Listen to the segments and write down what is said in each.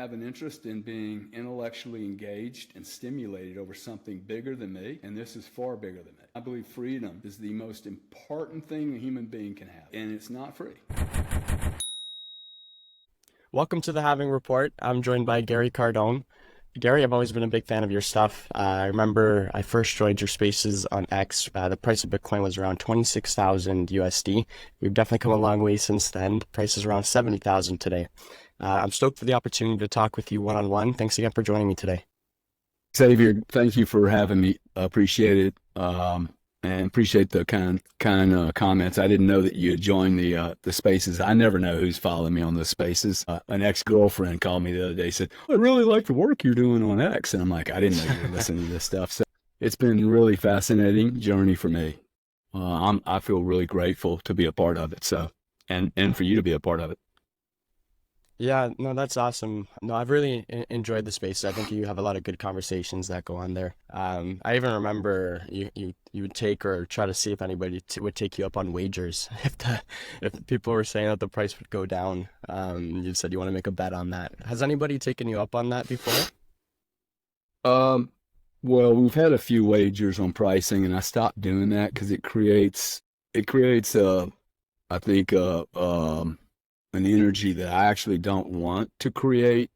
have an interest in being intellectually engaged and stimulated over something bigger than me, and this is far bigger than me. I believe freedom is the most important thing a human being can have, and it's not free. Welcome to the Halving Report. I'm joined by Gary Cardone. Gary, I've always been a big fan of your stuff. I remember I first joined your spaces on X. The price of Bitcoin was around 26,000 USD. We've definitely come a long way since then. The price is around 70,000 today. I'm stoked for the opportunity to talk with you one-on-one. Thanks again for joining me today. Xavier, thank you for having me. Appreciate it. And appreciate the kind comments. I didn't know that you had joined the spaces. I never know who's following me on the spaces. An ex-girlfriend called me the other day, said, I really like the work you're doing on X. And I'm like, I didn't know you were listening to this stuff. So it's been a really fascinating journey for me. I feel really grateful to be a part of it. So, and for you to be a part of it. Yeah, no, that's awesome. No, I've really enjoyed the space. I think you have a lot of good conversations that go on there. I even remember you would take or try to see if anybody would take you up on wagers. If people were saying that the price would go down, you said you want to make a bet on that. Has anybody taken you up on that before? Well, we've had a few wagers on pricing, and I stopped doing that because it creates I think an energy that I actually don't want to create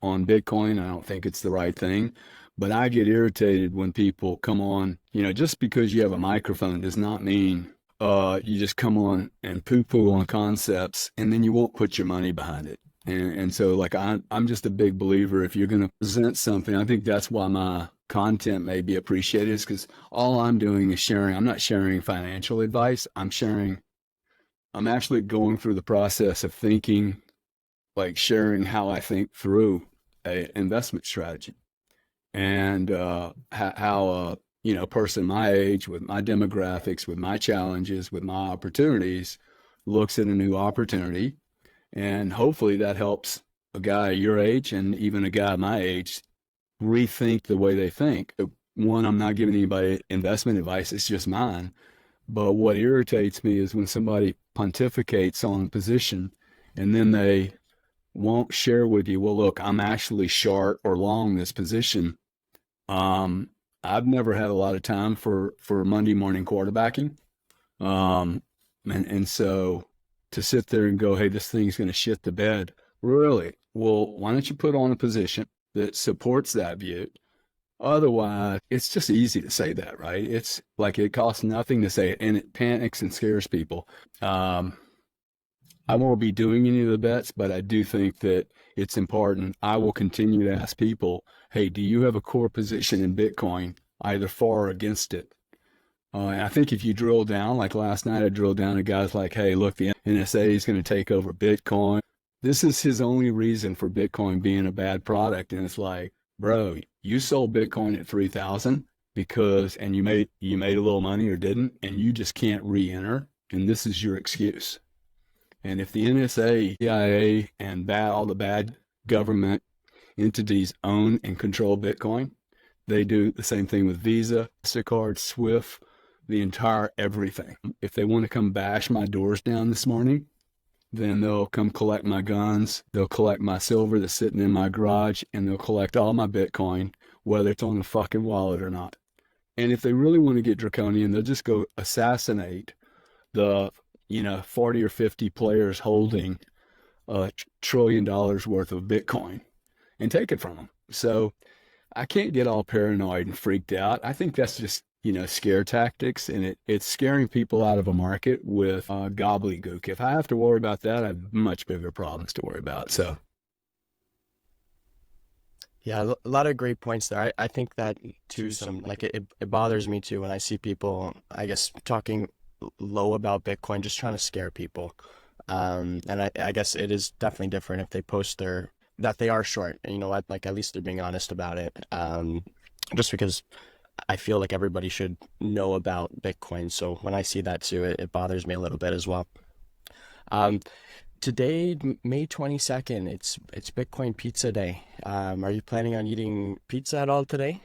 on Bitcoin. I don't think it's the right thing, but I get irritated when people come on, just because you have a microphone does not mean you just come on and poo-poo on concepts and then you won't put your money behind it. And so like I'm just a big believer, if you're going to present something, I think that's why my content may be appreciated, is because all I'm doing is sharing. I'm not sharing financial advice. I'm actually going through the process of thinking, like sharing how I think through a investment strategy, and how a person my age, with my demographics, with my challenges, with my opportunities, looks at a new opportunity, and hopefully that helps a guy your age and even a guy my age rethink the way they think. One, I'm not giving anybody investment advice; it's just mine. But what irritates me is when somebody pontificates on a position and then they won't share with you, well, look, I'm actually short or long this position. I've never had a lot of time for Monday morning quarterbacking. And so to sit there and go, hey, this thing's going to shit the bed. Really? Well, why don't you put on a position that supports that view? Otherwise, it's just easy to say that, right? It's like it costs nothing to say it, and it panics and scares people. I won't be doing any of the bets, but I do think that it's important. I will continue to ask people, hey, do you have a core position in Bitcoin, either for or against it? And I think if you drill down, like last night, I drilled down to guys like, hey, look, the NSA is going to take over Bitcoin. This is his only reason for Bitcoin being a bad product. And it's like, bro, you sold Bitcoin at 3,000 and you made a little money or didn't, and you just can't re-enter, and this is your excuse. And if the NSA, CIA, and all the bad government entities own and control Bitcoin, they do the same thing with Visa, MasterCard, Swift, the entire everything. If they want to come bash my doors down this morning, then they'll come collect my guns, they'll collect my silver that's sitting in my garage, and they'll collect all my Bitcoin, whether it's on the fucking wallet or not. And if they really want to get draconian, they'll just go assassinate the 40 or 50 players holding $1 trillion worth of Bitcoin and take it from them. So I can't get all paranoid and freaked out. I think that's just scare tactics, and it's scaring people out of a market with gobbledygook. If I have to worry about that, I have much bigger problems to worry about. So, Yeah, a lot of great points there. I think that too, it bothers me too when I see people, I guess, talking low about Bitcoin, just trying to scare people. And I guess it is definitely different if they post that they are short. And you know what? Like, at least they're being honest about it. Just because I feel like everybody should know about Bitcoin. So when I see that too, it bothers me a little bit as well. Today, May 22nd, it's Bitcoin Pizza Day. Are you planning on eating pizza at all today?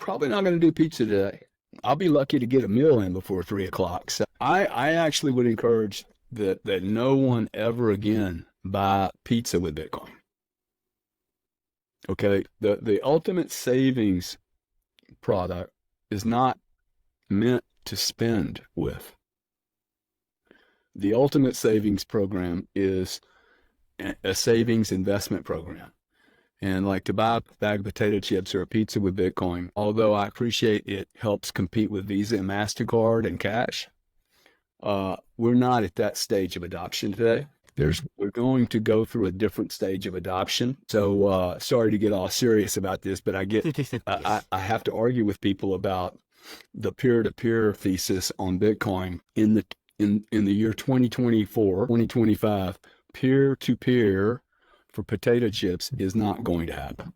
probably not going to do pizza today. I'll be lucky to get a meal in before 3 o'clock. So I actually would encourage that no one ever again buy pizza with Bitcoin. Okay. The ultimate savings product is not meant to spend with. The ultimate savings program is a savings investment program. And like to buy a bag of potato chips or a pizza with Bitcoin, although I appreciate it helps compete with Visa and MasterCard and cash, we're not at that stage of adoption today. We're going to go through a different stage of adoption. So sorry to get all serious about this, but I have to argue with people about the peer-to-peer thesis on Bitcoin in the year 2024, 2025. Peer-to-peer for potato chips is not going to happen.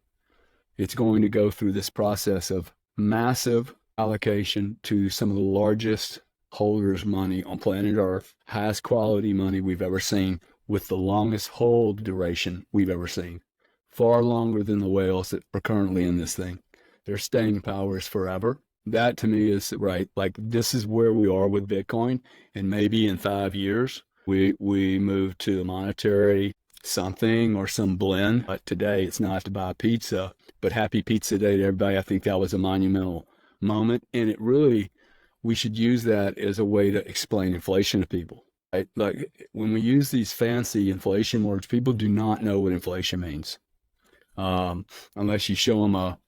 It's going to go through this process of massive allocation to some of the largest holders money on planet Earth, highest quality money we've ever seen, with the longest hold duration we've ever seen, far longer than the whales that are currently in this thing. Their staying power is forever. That to me is right. Like this is where we are with Bitcoin, and maybe in 5 years we move to a monetary something or some blend. But today it's not to buy pizza. But happy Pizza Day to everybody. I think that was a monumental moment, and it really we should use that as a way to explain inflation to people. Right? Like when we use these fancy inflation words, people do not know what inflation means unless you show them a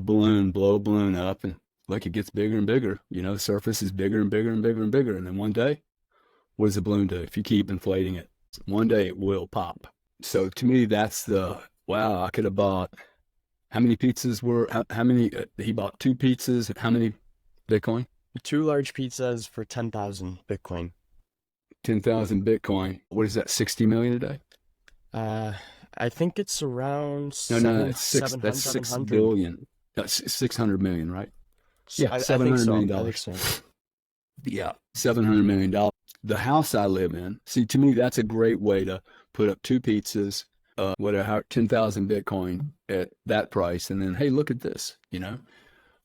balloon, blow a balloon up, and like it gets bigger and bigger. The surface is bigger and bigger and bigger and bigger, and then one day, what does the balloon do? If you keep inflating it, one day it will pop. So to me, that's the wow. I could have bought how many pizzas were how many? He bought two pizzas. How many Bitcoin? Two large pizzas for 10,000 Bitcoin. 10,000 Bitcoin. What is that? 60 million a day? Uh, I think it's around No, no, it's six. seven That's hundred, six 700. billion. That's 600 million, right? Yeah, I seven think hundred so. million I think dollars. so. Yeah, $700 million. The house I live in. See, to me, that's a great way to put up two pizzas, whatever, 10,000 Bitcoin at that price, and then hey, look at this.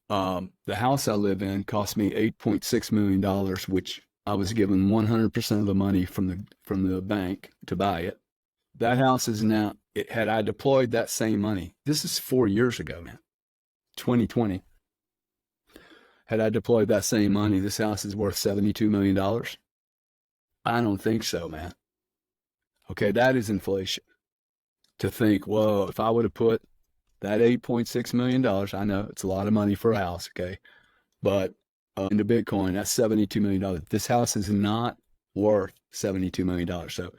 The house I live in cost me $8.6 million, which I was given 100% of the money from the bank to buy it. That house is now. Had I deployed that same money, this is 4 years ago, man, 2020. Had I deployed that same money, this house is worth $72 million. I don't think so, man. Okay, that is inflation. To think, whoa, if I would have put that $8.6 million, I know it's a lot of money for a house, okay, but into Bitcoin, that's $72 million. This house is not worth $72 million. So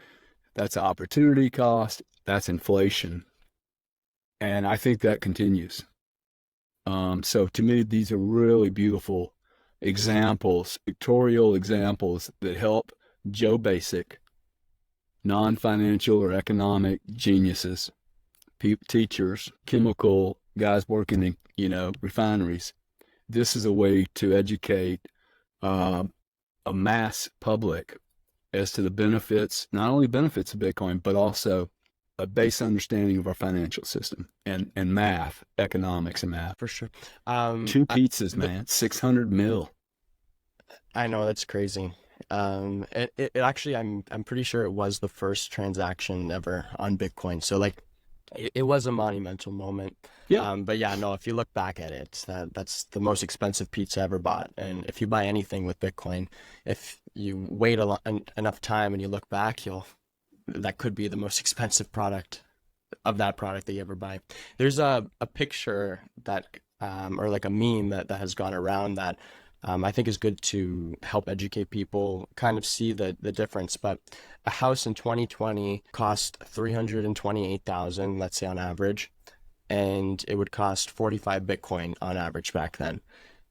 that's an opportunity cost. That's inflation, and I think that continues. So to me, these are really beautiful examples, pictorial examples that help Joe Basic, non-financial or economic geniuses, teachers, chemical guys working in, refineries. This is a way to educate a mass public as to the benefits, not only benefits of Bitcoin, but also a base understanding of our financial system and math, economics and math. For sure. Two pizzas, man, 600 mil. I know that's crazy. It actually, I'm pretty sure it was the first transaction ever on Bitcoin. So like, it was a monumental moment. Yeah. But yeah, no, if you look back at it, that's the most expensive pizza ever bought. And if you buy anything with Bitcoin, if you wait enough time and you look back, that could be the most expensive product of that product that you ever buy. There's a picture that or like a meme that has gone around that I think is good to help educate people kind of see the difference. But a house in 2020 cost 328,000, let's say on average, and it would cost 45 Bitcoin on average back then.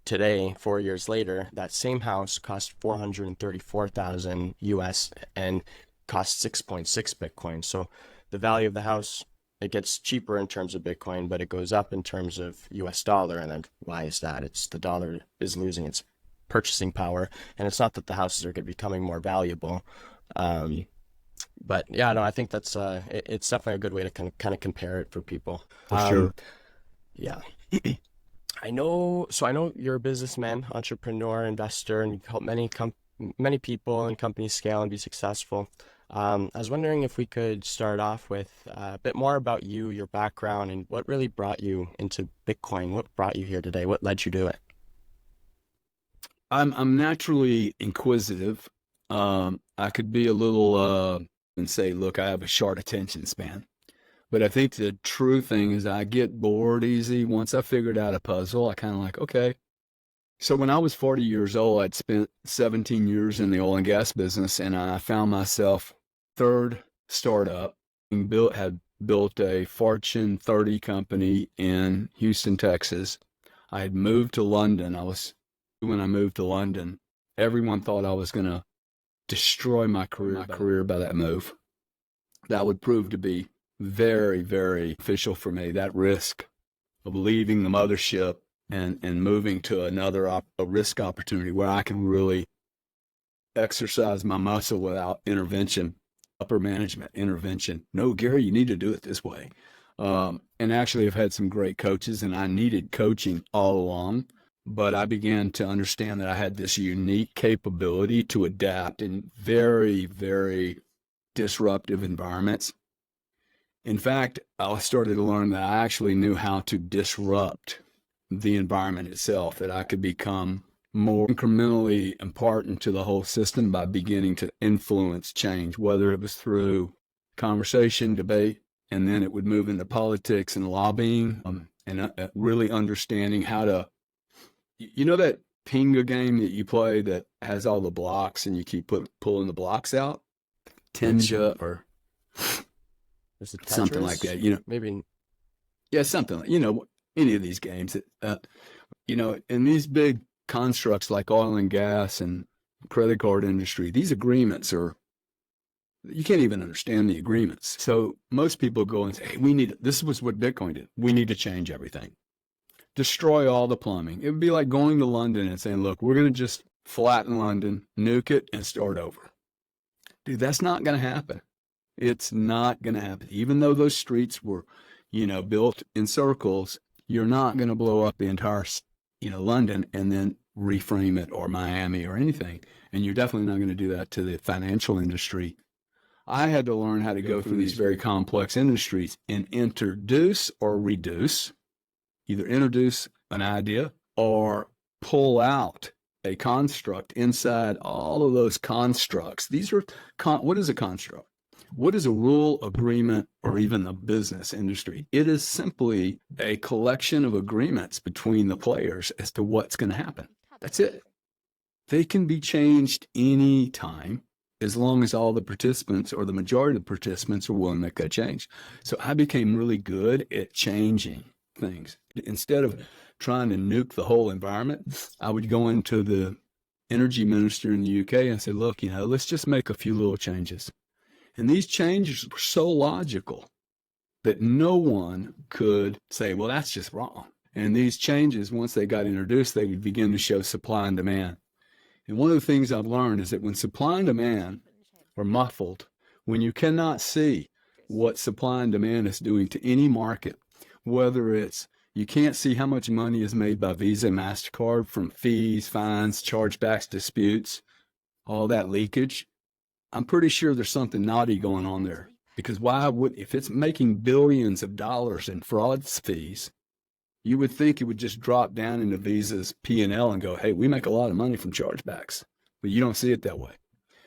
Today, 4 years later, that same house cost 434,000 US and costs 6.6 Bitcoin. So the value of the house, it gets cheaper in terms of Bitcoin, but it goes up in terms of US dollar. And then why is that? It's the dollar is losing its purchasing power. And it's not that the houses are becoming more valuable. But yeah, no, I think that's it's definitely a good way to kind of compare it for people. For sure. Yeah. I know you're a businessman, entrepreneur, investor, and you help many people and companies scale and be successful. I was wondering if we could start off with a bit more about you, your background, and what really brought you into Bitcoin. What brought you here today? What led you to it? I'm naturally inquisitive. I could be a little and say, look, I have a short attention span. But I think the true thing is I get bored easy. Once I figured out a puzzle, I kind of like, okay. So when I was 40 years old, I'd spent 17 years in the oil and gas business, and I found myself third startup and had built a Fortune 30 company in Houston, Texas. I had moved to London. When I moved to London, everyone thought I was going to destroy my career by that move. That would prove to be very, very beneficial for me. That risk of leaving the mothership and moving to a risk opportunity where I can really exercise my muscle without intervention, upper management intervention. No, Gary, you need to do it this way. And actually, I've had some great coaches, and I needed coaching all along. But I began to understand that I had this unique capability to adapt in very, very disruptive environments. In fact, I started to learn that I actually knew how to disrupt the environment itself, that I could become more incrementally important to the whole system by beginning to influence change, whether it was through conversation, debate, and then it would move into politics and lobbying, and really understanding how to, you know, that Pinga game that you play that has all the blocks and you keep pulling the blocks out, Tenja or Is it something like Tetris? that, Maybe. yeah, something like, any of these games that, in these big constructs like oil and gas and credit card industry, these agreements are, you can't even understand the agreements. So most people go and say, hey, this was what Bitcoin did. We need to change everything. Destroy all the plumbing. It would be like going to London and saying, look, we're going to just flatten London, nuke it, and start over. Dude, that's not going to happen. It's not going to happen. Even though those streets were, built in circles, you're not going to blow up the entire, London and then reframe it, or Miami or anything. And you're definitely not going to do that to the financial industry. I had to learn how to go through these very complex industries and introduce or reduce, either introduce an idea or pull out a construct inside all of those constructs. These are, what is a construct? What is a rule, agreement, or even the business industry? It is simply a collection of agreements between the players as to what's going to happen. That's it. They can be changed anytime as long as all the participants or the majority of the participants are willing to make that change. So I became really good at changing things. Instead of trying to nuke the whole environment, I would go into the energy minister in the UK and say, look, let's just make a few little changes. And these changes were so logical that no one could say, well, that's just wrong. And these changes, once they got introduced, they would begin to show supply and demand. And one of the things I've learned is that when supply and demand are muffled, when you cannot see what supply and demand is doing to any market, whether it's you can't see how much money is made by Visa and MasterCard from fees, fines, chargebacks, disputes, all that leakage, I'm pretty sure there's something naughty going on there. Because if it's making billions of dollars in fraud fees, you would think it would just drop down into Visa's P&L and go, hey, we make a lot of money from chargebacks. But you don't see it that way.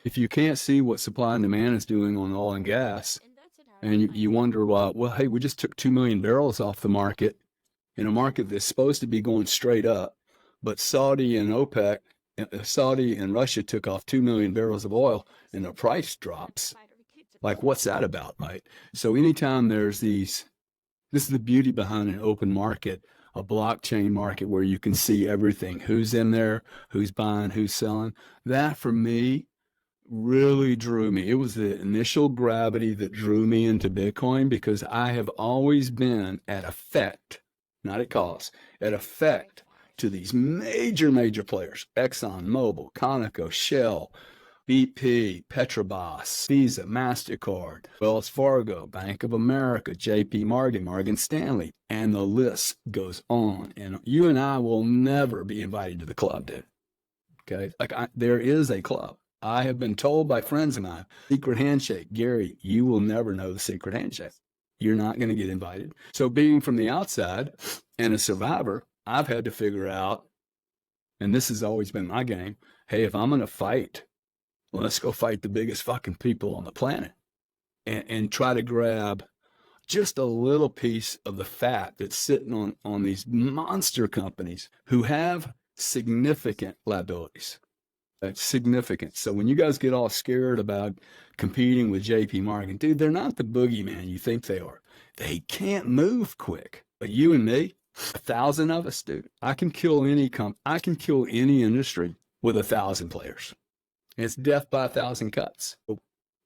If you can't see what supply and demand is doing on oil and gas, and you wonder, well, hey, we just took 2 million barrels off the market in a market that's supposed to be going straight up, but Saudi and Russia took off 2 million barrels of oil and the price drops. Like, what's that about, right? So anytime this is the beauty behind an open market, a blockchain market where you can see everything, who's in there, who's buying, who's selling. That for me really drew me. It was the initial gravity that drew me into Bitcoin because I have always been at effect, not at cost, at effect to these major players, Exxon, Mobil, Conoco, Shell, BP, Petrobras, Visa, MasterCard, Wells Fargo, Bank of America, JP Morgan, Morgan Stanley, and the list goes on. And you and I will never be invited to the club, dude. Okay? There is a club. I have been told by friends of mine, secret handshake. Gary, you will never know the secret handshake. You're not going to get invited. So being from the outside and a survivor, I've had to figure out, and this has always been my game, hey, if I'm going to fight, let's go fight the biggest fucking people on the planet and try to grab just a little piece of the fat that's sitting on these monster companies who have significant liabilities. That's significant. So when you guys get all scared about competing with JP Morgan, dude, they're not the boogeyman you think they are. They can't move quick. But you and me, 1,000 of us, dude, I can kill any industry with 1,000 players. It's death by 1,000 cuts.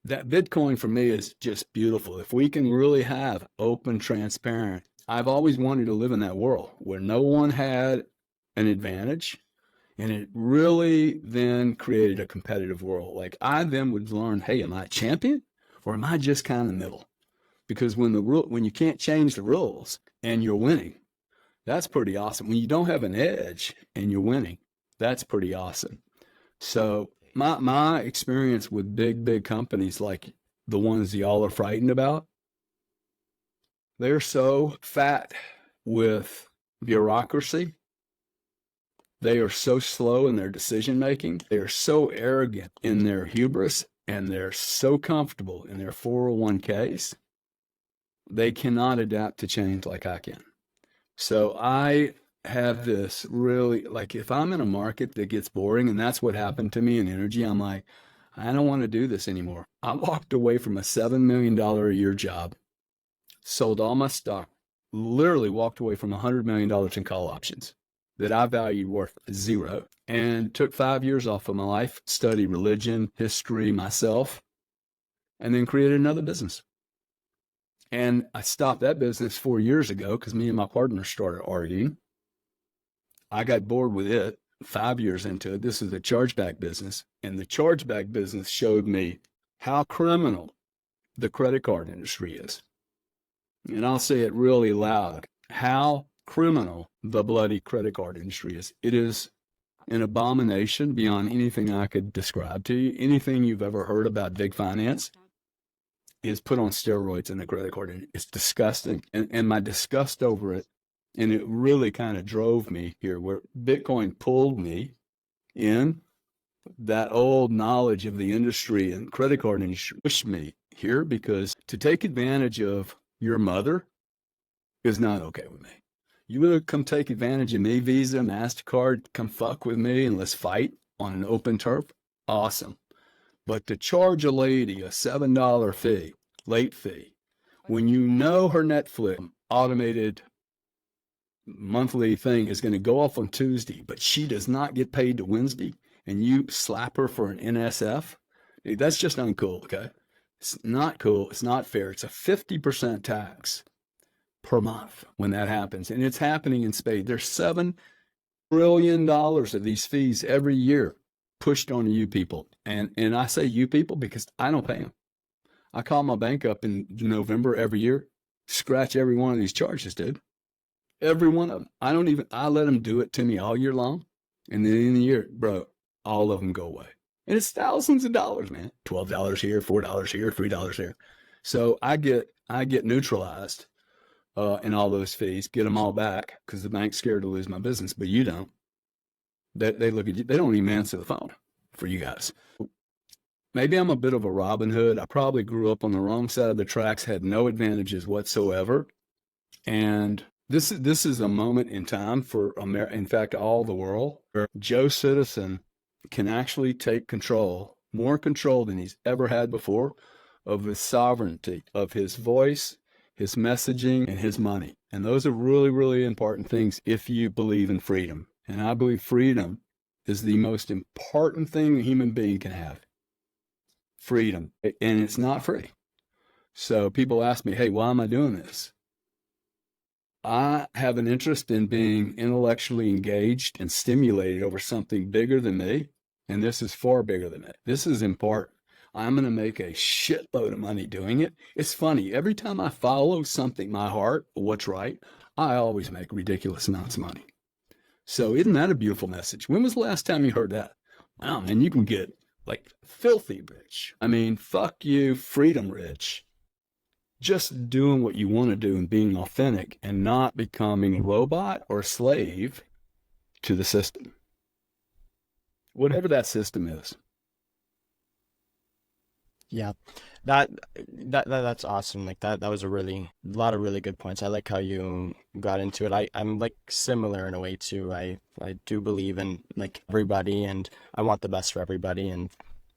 That Bitcoin for me is just beautiful. If we can really have open, transparent, I've always wanted to live in that world where no one had an advantage. And it really then created a competitive world. Like I then would learn, hey, am I a champion or am I just kind of middle? Because when you can't change the rules and you're winning, that's pretty awesome. When you don't have an edge and you're winning, that's pretty awesome. So my experience with big companies like the ones y'all are frightened about, they're so fat with bureaucracy. They are so slow in their decision making. They are so arrogant in their hubris, and they're so comfortable in their 401ks. They cannot adapt to change like I can. So I have this really, like if I'm in a market that gets boring, and that's what happened to me in energy, I'm like, I don't want to do this anymore. I walked away from a $7 million a year job, sold all my stock, literally walked away from $100 million in call options that I valued worth zero, and took 5 years off of my life, studied religion, history, myself, and then created another business. And I stopped that business 4 years ago because me and my partner started arguing. I got bored with it 5 years into it. This is a chargeback business, and the chargeback business showed me how criminal the credit card industry is. And I'll say it really loud, how criminal the bloody credit card industry is. It is an abomination beyond anything I could describe to you. Anything you've ever heard about big finance is put on steroids in the credit card industry. It's disgusting. And my disgust over it, and it really kind of drove me here where Bitcoin pulled me in. That old knowledge of the industry and credit card industry pushed me here because to take advantage of your mother is not okay with me. You want to come take advantage of me, Visa, MasterCard, come fuck with me and let's fight on an open turf? Awesome. But to charge a lady a $7 fee, late fee, when you know her Netflix automated monthly thing is going to go off on Tuesday, but she does not get paid to Wednesday, and you slap her for an NSF, dude, that's just uncool, okay? It's not cool. It's not fair. It's a 50% tax per month when that happens. And it's happening in spades. There's $7 trillion of these fees every year pushed on you people. And I say you people because I don't pay them. I call my bank up in November every year, scratch every one of these charges, dude. Every one of them. I let them do it to me all year long. And then in the year, bro, all of them go away. And it's thousands of dollars, man. $12 here, $4 here, $3 here. So I get neutralized in all those fees, get them all back because the bank's scared to lose my business, but you don't. They look at you. They don't even answer the phone for you guys. Maybe I'm a bit of a Robin Hood. I probably grew up on the wrong side of the tracks, had no advantages whatsoever. And this is a moment in time for America, in fact, all the world, where Joe Citizen can actually take control, more control than he's ever had before, of the sovereignty of his voice, his messaging, and his money. And those are really, really important things if you believe in freedom. And I believe freedom is the most important thing a human being can have. Freedom. And it's not free. So people ask me, hey, why am I doing this? I have an interest in being intellectually engaged and stimulated over something bigger than me. And this is far bigger than me. This is important. I'm going to make a shitload of money doing it. It's funny. Every time I follow something, my heart, what's right, I always make ridiculous amounts of money. So isn't that a beautiful message? When was the last time you heard that? Wow, man, you can get like filthy rich. I mean, fuck you, freedom rich. Just doing what you want to do and being authentic and not becoming a robot or a slave to the system, whatever that system is. Yeah, that that's awesome. Like that was a lot of really good points. I like how you got into it. I'm like similar in a way too. I do believe in like everybody, and I want the best for everybody, and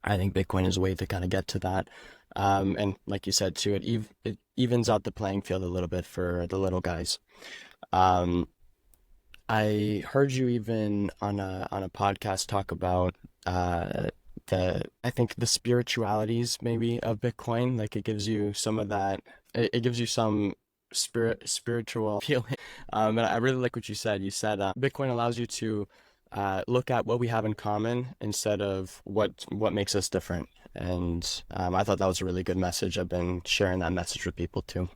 I think Bitcoin is a way to kind of get to that. And like you said too, it evens out the playing field a little bit for the little guys. Um, I heard you even on a podcast talk about I think the spiritualities maybe of Bitcoin. Like it gives you some of that. It gives you some spiritual feeling. And I really like what you said. You said Bitcoin allows you to look at what we have in common instead of what makes us different. And I thought that was a really good message. I've been sharing that message with people too.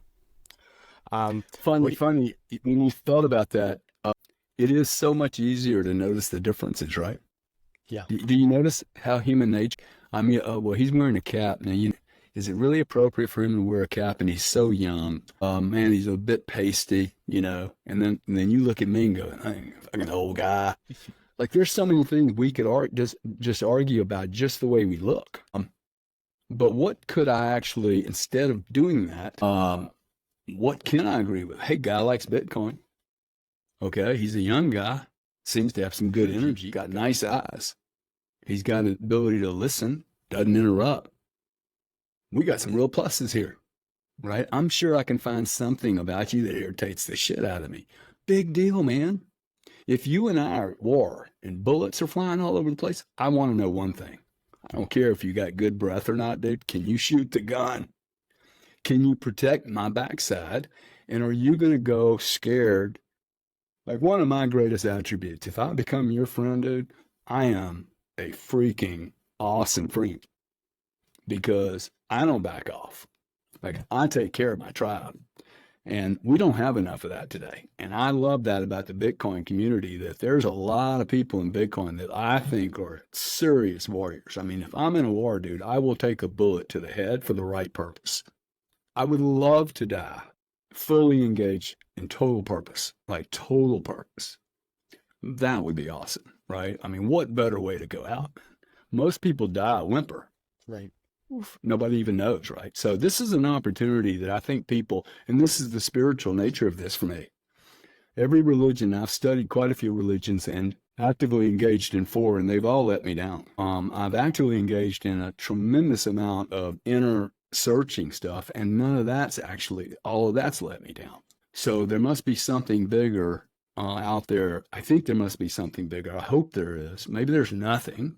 Funny, What? funny. When you thought about that, it is so much easier to notice the differences, right? Yeah. Do you notice how human nature? I mean, oh, well, he's wearing a cap now. Is it really appropriate for him to wear a cap? And he's so young. Man, he's a bit pasty, and then you look at me and go, "Hey, fucking old guy." Like, there's so many things we could just argue about just the way we look. But what could I actually, instead of doing that, what can I agree with? Hey, guy likes Bitcoin. Okay, he's a young guy, seems to have some good energy, got nice eyes. He's got an ability to listen, doesn't interrupt. We got some real pluses here, right? I'm sure I can find something about you that irritates the shit out of me. Big deal, man. If you and I are at war and bullets are flying all over the place, I want to know one thing. I don't care if you got good breath or not, dude. Can you shoot the gun? Can you protect my backside? And are you going to go scared? Like, one of my greatest attributes, if I become your friend, dude, I am a freaking awesome freak because I don't back off. Like, I take care of my tribe. And we don't have enough of that today. And I love that about the Bitcoin community, that there's a lot of people in Bitcoin that I think are serious warriors. I mean, if I'm in a war, dude, I will take a bullet to the head for the right purpose. I would love to die fully engaged in total purpose, like total purpose. That would be awesome, right? I mean, what better way to go out? Most people die a whimper. Right. Nobody even knows, right? So this is an opportunity that I think people, and this is the spiritual nature of this for me. Every religion, I've studied quite a few religions and actively engaged in four, and they've all let me down. I've actually engaged in a tremendous amount of inner searching stuff, and all of that's let me down. So there must be something bigger out there. I think there must be something bigger. I hope there is. Maybe there's nothing.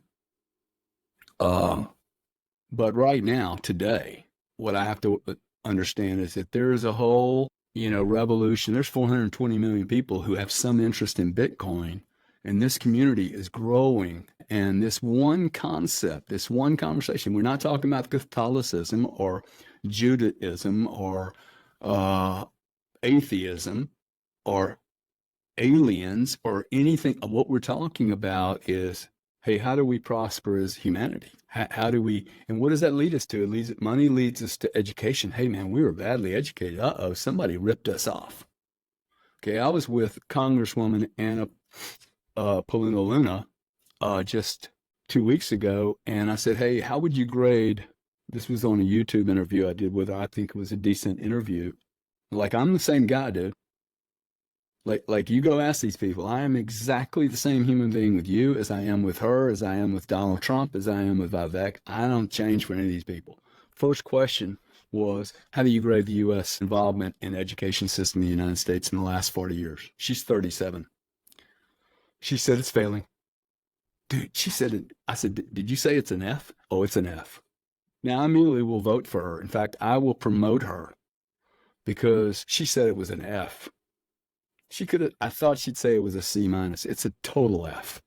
But right now, today, what I have to understand is that there is a whole, revolution. There's 420 million people who have some interest in Bitcoin, and this community is growing. And this one concept, this one conversation, we're not talking about Catholicism or Judaism or atheism or aliens or anything. What we're talking about is, hey, how do we prosper as humanity? How do we, and what does that lead us to? Money leads us to education. Hey, man, we were badly educated. Uh-oh, somebody ripped us off. Okay, I was with Congresswoman Anna Polina just 2 weeks ago, and I said, hey, how would you grade? This was on a YouTube interview I did with her. I think it was a decent interview. Like, I'm the same guy, dude. Like you go ask these people, I am exactly the same human being with you as I am with her, as I am with Donald Trump, as I am with Vivek. I don't change for any of these people. First question was, how do you grade the U.S. involvement in the education system in the United States in the last 40 years? She's 37. She said it's failing. Dude, she said it. I said, did you say it's an F? Oh, it's an F. Now, I immediately will vote for her. In fact, I will promote her because she said it was an F. I thought she'd say it was a C minus. It's a total F.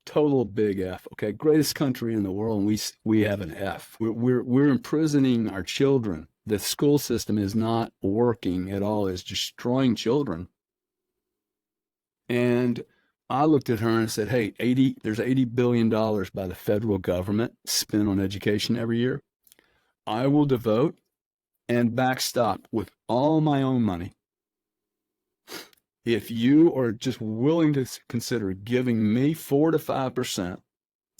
Total big F. Okay, greatest country in the world, and we have an F. We're imprisoning our children. The school system is not working at all. It's destroying children. And I looked at her and said, hey, there's $80 billion by the federal government spent on education every year. I will devote and backstop with all my own money. If you are just willing to consider giving me 4 to 5%,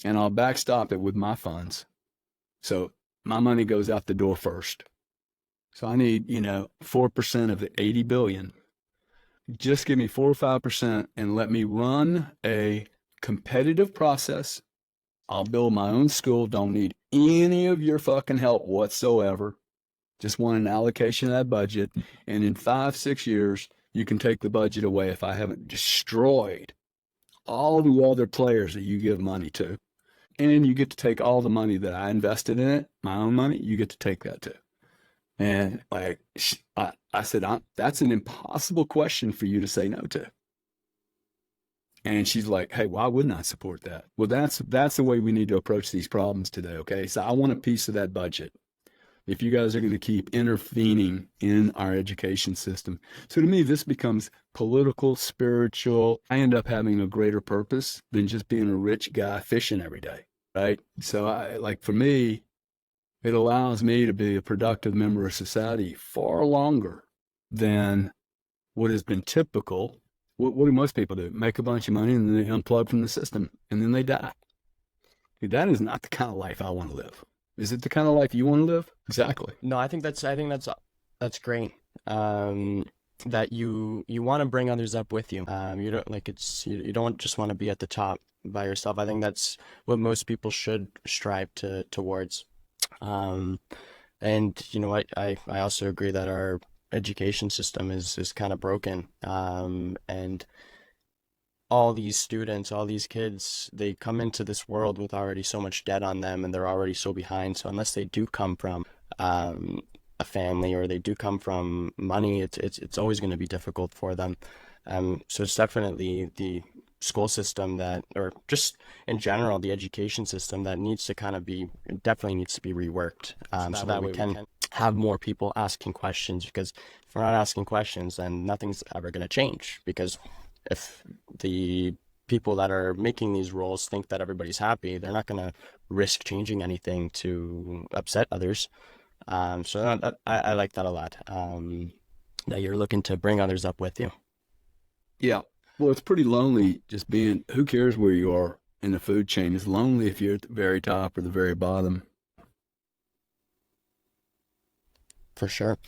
and I'll backstop it with my funds. So my money goes out the door first. So I need, 4% of the 80 billion. Just give me 4 or 5% and let me run a competitive process. I'll build my own school. Don't need any of your fucking help whatsoever. Just want an allocation of that budget. And in 5, 6 years, you can take the budget away if I haven't destroyed all the other players that you give money to. And you get to take all the money that I invested in it, my own money, you get to take that too. And like, I said, that's an impossible question for you to say no to. And she's like, hey, why wouldn't I support that? Well, that's the way we need to approach these problems today. Okay. So I want a piece of that budget. If you guys are going to keep intervening in our education system. So to me, this becomes political, spiritual. I end up having a greater purpose than just being a rich guy fishing every day. Right. So for me, it allows me to be a productive member of society far longer than what has been typical. What do most people do? Make a bunch of money and then they unplug from the system and then they die. That is not the kind of life I want to live. Is it the kind of life you want to live? Exactly. No, I think that's great. That you want to bring others up with you. You don't like you don't just want to be at the top by yourself. I think that's what most people should strive towards. And I also agree that our education system is kind of broken. And all these students, all these kids, they come into this world with already so much debt on them, and they're already so behind. So unless they do come from a family, or they do come from money, it's always going to be difficult for them. So it's definitely the school system or just in general, the education system that definitely needs to be reworked, so that we can have more people asking questions. Because if we're not asking questions, then nothing's ever going to change. Because if the people that are making these rules think that everybody's happy, they're not going to risk changing anything to upset others. I like that a lot. That you're looking to bring others up with you. Yeah. Well, it's pretty lonely just who cares where you are in the food chain? It's lonely if you're at the very top or the very bottom. For sure.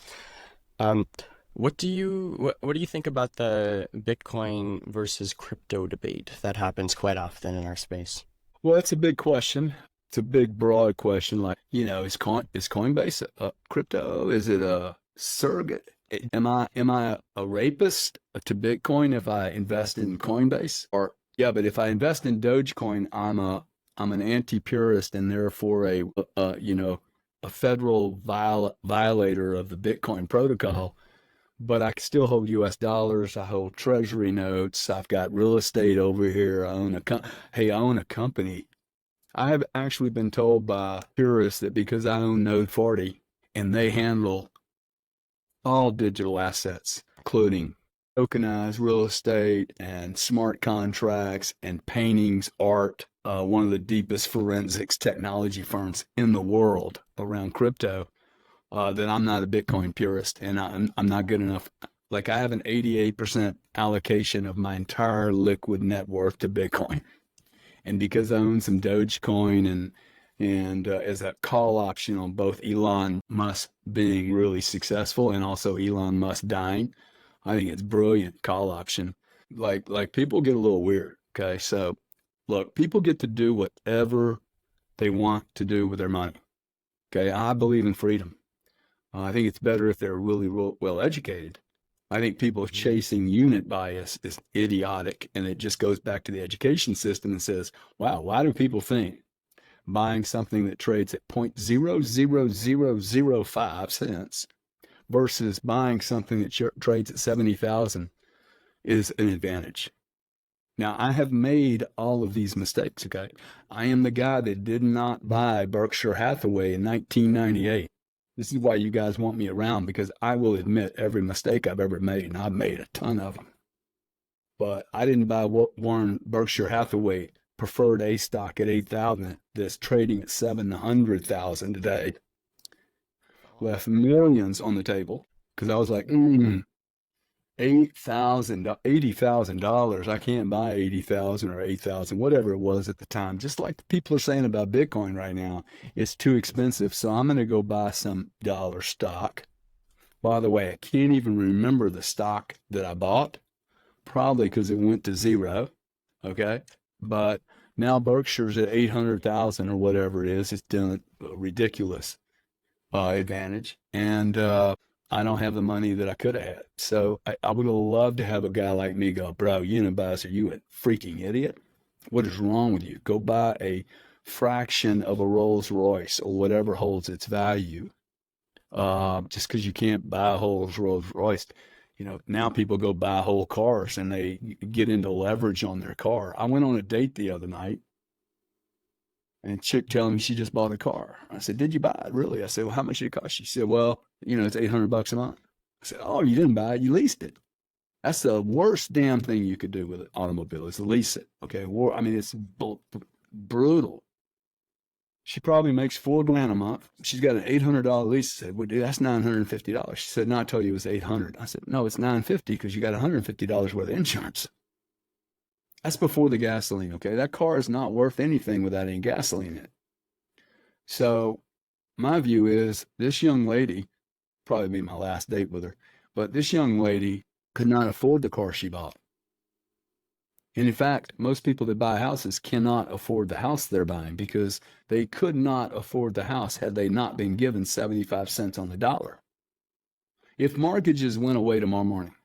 Um, what do you think about the Bitcoin versus crypto debate that happens quite often in our space? Well, that's a big question. It's a big, broad question. Like, is Coinbase a crypto? Is it a surrogate? Am I a rapist to Bitcoin if I invest in Coinbase? Or yeah, but if I invest in Dogecoin, I'm an anti-purist and therefore a federal violator of the Bitcoin protocol. But I still hold U.S. dollars. I hold treasury notes. I've got real estate over here. I own a company. I have actually been told by purists that because I own Node 40 and they handle all digital assets, including tokenized real estate and smart contracts and paintings, art, one of the deepest forensics technology firms in the world around crypto, that I'm not a Bitcoin purist and I'm not good enough. Like I have an 88% allocation of my entire liquid net worth to Bitcoin. And because I own some Dogecoin and as a call option on both Elon Musk being really successful and also Elon Musk dying, I think it's brilliant call option. Like people get a little weird. Okay, so look, people get to do whatever they want to do with their money. Okay, I believe in freedom. I think it's better if they're really well educated. I think people chasing unit bias is idiotic, and it just goes back to the education system and says, wow, why do people think buying something that trades at 0.00005 cents versus buying something that trades at 70,000 is an advantage? Now, I have made all of these mistakes, okay? I am the guy that did not buy Berkshire Hathaway in 1998. This is why you guys want me around, because I will admit every mistake I've ever made, and I've made a ton of them. but I didn't buy Warren Berkshire Hathaway preferred A stock at 8,000 that's trading at 700,000 today. Left millions on the table because I was like, $80,000. I can't buy 80,000 or 8,000, whatever it was at the time. Just like the people are saying about Bitcoin right now, it's too expensive. So I'm going to go buy some dollar stock. By the way, I can't even remember the stock that I bought, probably because it went to zero. Okay. But now Berkshire's at 800,000 or whatever it is. It's done a ridiculous advantage. And I don't have the money that I could have had. So I would have loved to have a guy like me go, bro, Unibus, are you a freaking idiot? What is wrong with you? Go buy a fraction of a Rolls Royce or whatever holds its value. Just because you can't buy a whole Rolls Royce. Now people go buy whole cars and they get into leverage on their car. I went on a date the other night and a chick telling me she just bought a car. I said, did you buy it? Really? I said, well, how much did it cost? She said, well, it's $800 a month. I said, oh, you didn't buy it. You leased it. That's the worst damn thing you could do with an automobile is lease it. Okay. Well, I mean, it's brutal. She probably makes $4,000 a month. She's got an $800 lease. I said, well, dude, that's $950. She said, no, I told you it was $800. I said, no, it's $950 because you got $150 worth of insurance. That's before the gasoline, okay? That car is not worth anything without any gasoline in it. So my view is this young lady, probably be my last date with her, but this young lady could not afford the car she bought. And in fact, most people that buy houses cannot afford the house they're buying because they could not afford the house had they not been given 75 cents on the dollar. If mortgages went away tomorrow morning,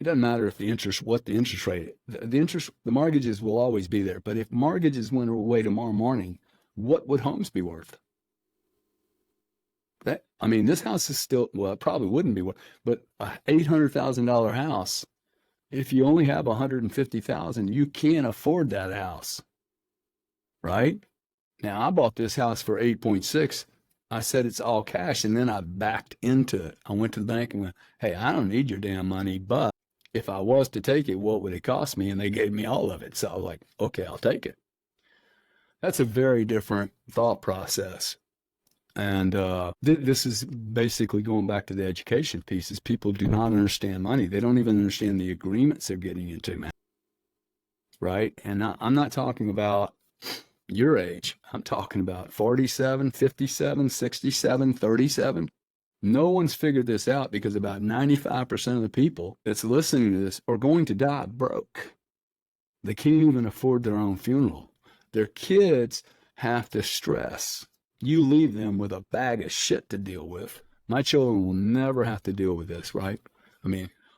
it doesn't matter if what the interest rate, the mortgages will always be there. But if mortgages went away tomorrow morning, what would homes be worth? This house is still, well, it probably wouldn't be worth, but a $800,000 house, if you only have 150,000, you can't afford that house, right? Now I bought this house for 8.6. I said it's all cash, and then I backed into it. I went to the bank and went, hey, I don't need your damn money, but if I was to take it, what would it cost me? And they gave me all of it. So I was like, okay, I'll take it. That's a very different thought process. And this is basically going back to the education pieces. People do not understand money. They don't even understand the agreements they're getting into, man. Right? And I'm not talking about your age. I'm talking about 47, 57, 67, 37. No one's figured this out because about 95% of the people that's listening to this are going to die broke. They can't even afford their own funeral. Their kids have to stress. You leave them with a bag of shit to deal with. My children will never have to deal with this, right?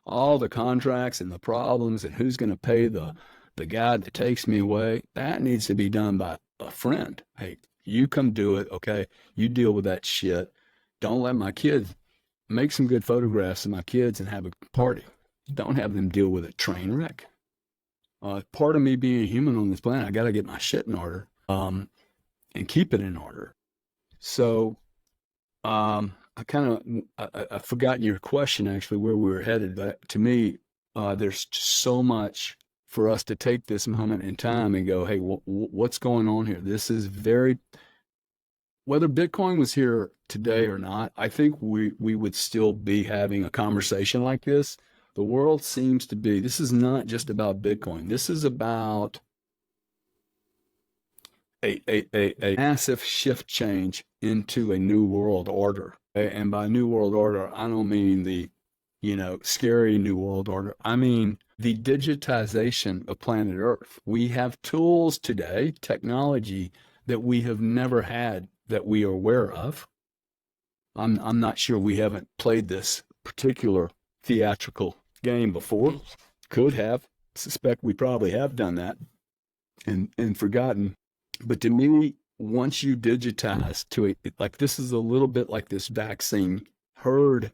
All the contracts and the problems and who's going to pay the guy that takes me away, that needs to be done by a friend. Hey, you come do it, okay? You deal with that shit. Don't let my kids make some good photographs of my kids and have a party. Don't have them deal with a train wreck. Part of me being a human on this planet, I got to get my shit in order and keep it in order. So I've forgotten your question, actually, where we were headed. But to me, there's so much for us to take this moment in time and go, hey, what's going on here? This is whether Bitcoin was here today or not, I think we would still be having a conversation like this. The world seems to be, this is not just about Bitcoin. This is about a massive shift change into a new world order. And by new world order, I don't mean the, scary new world order. I mean the digitization of planet Earth. We have tools today, technology that we have never had that we are aware of. I'm not sure we haven't played this particular theatrical game before. Could have. Suspect we probably have done that and forgotten. But to me, once you digitize to this is a little bit like this vaccine herd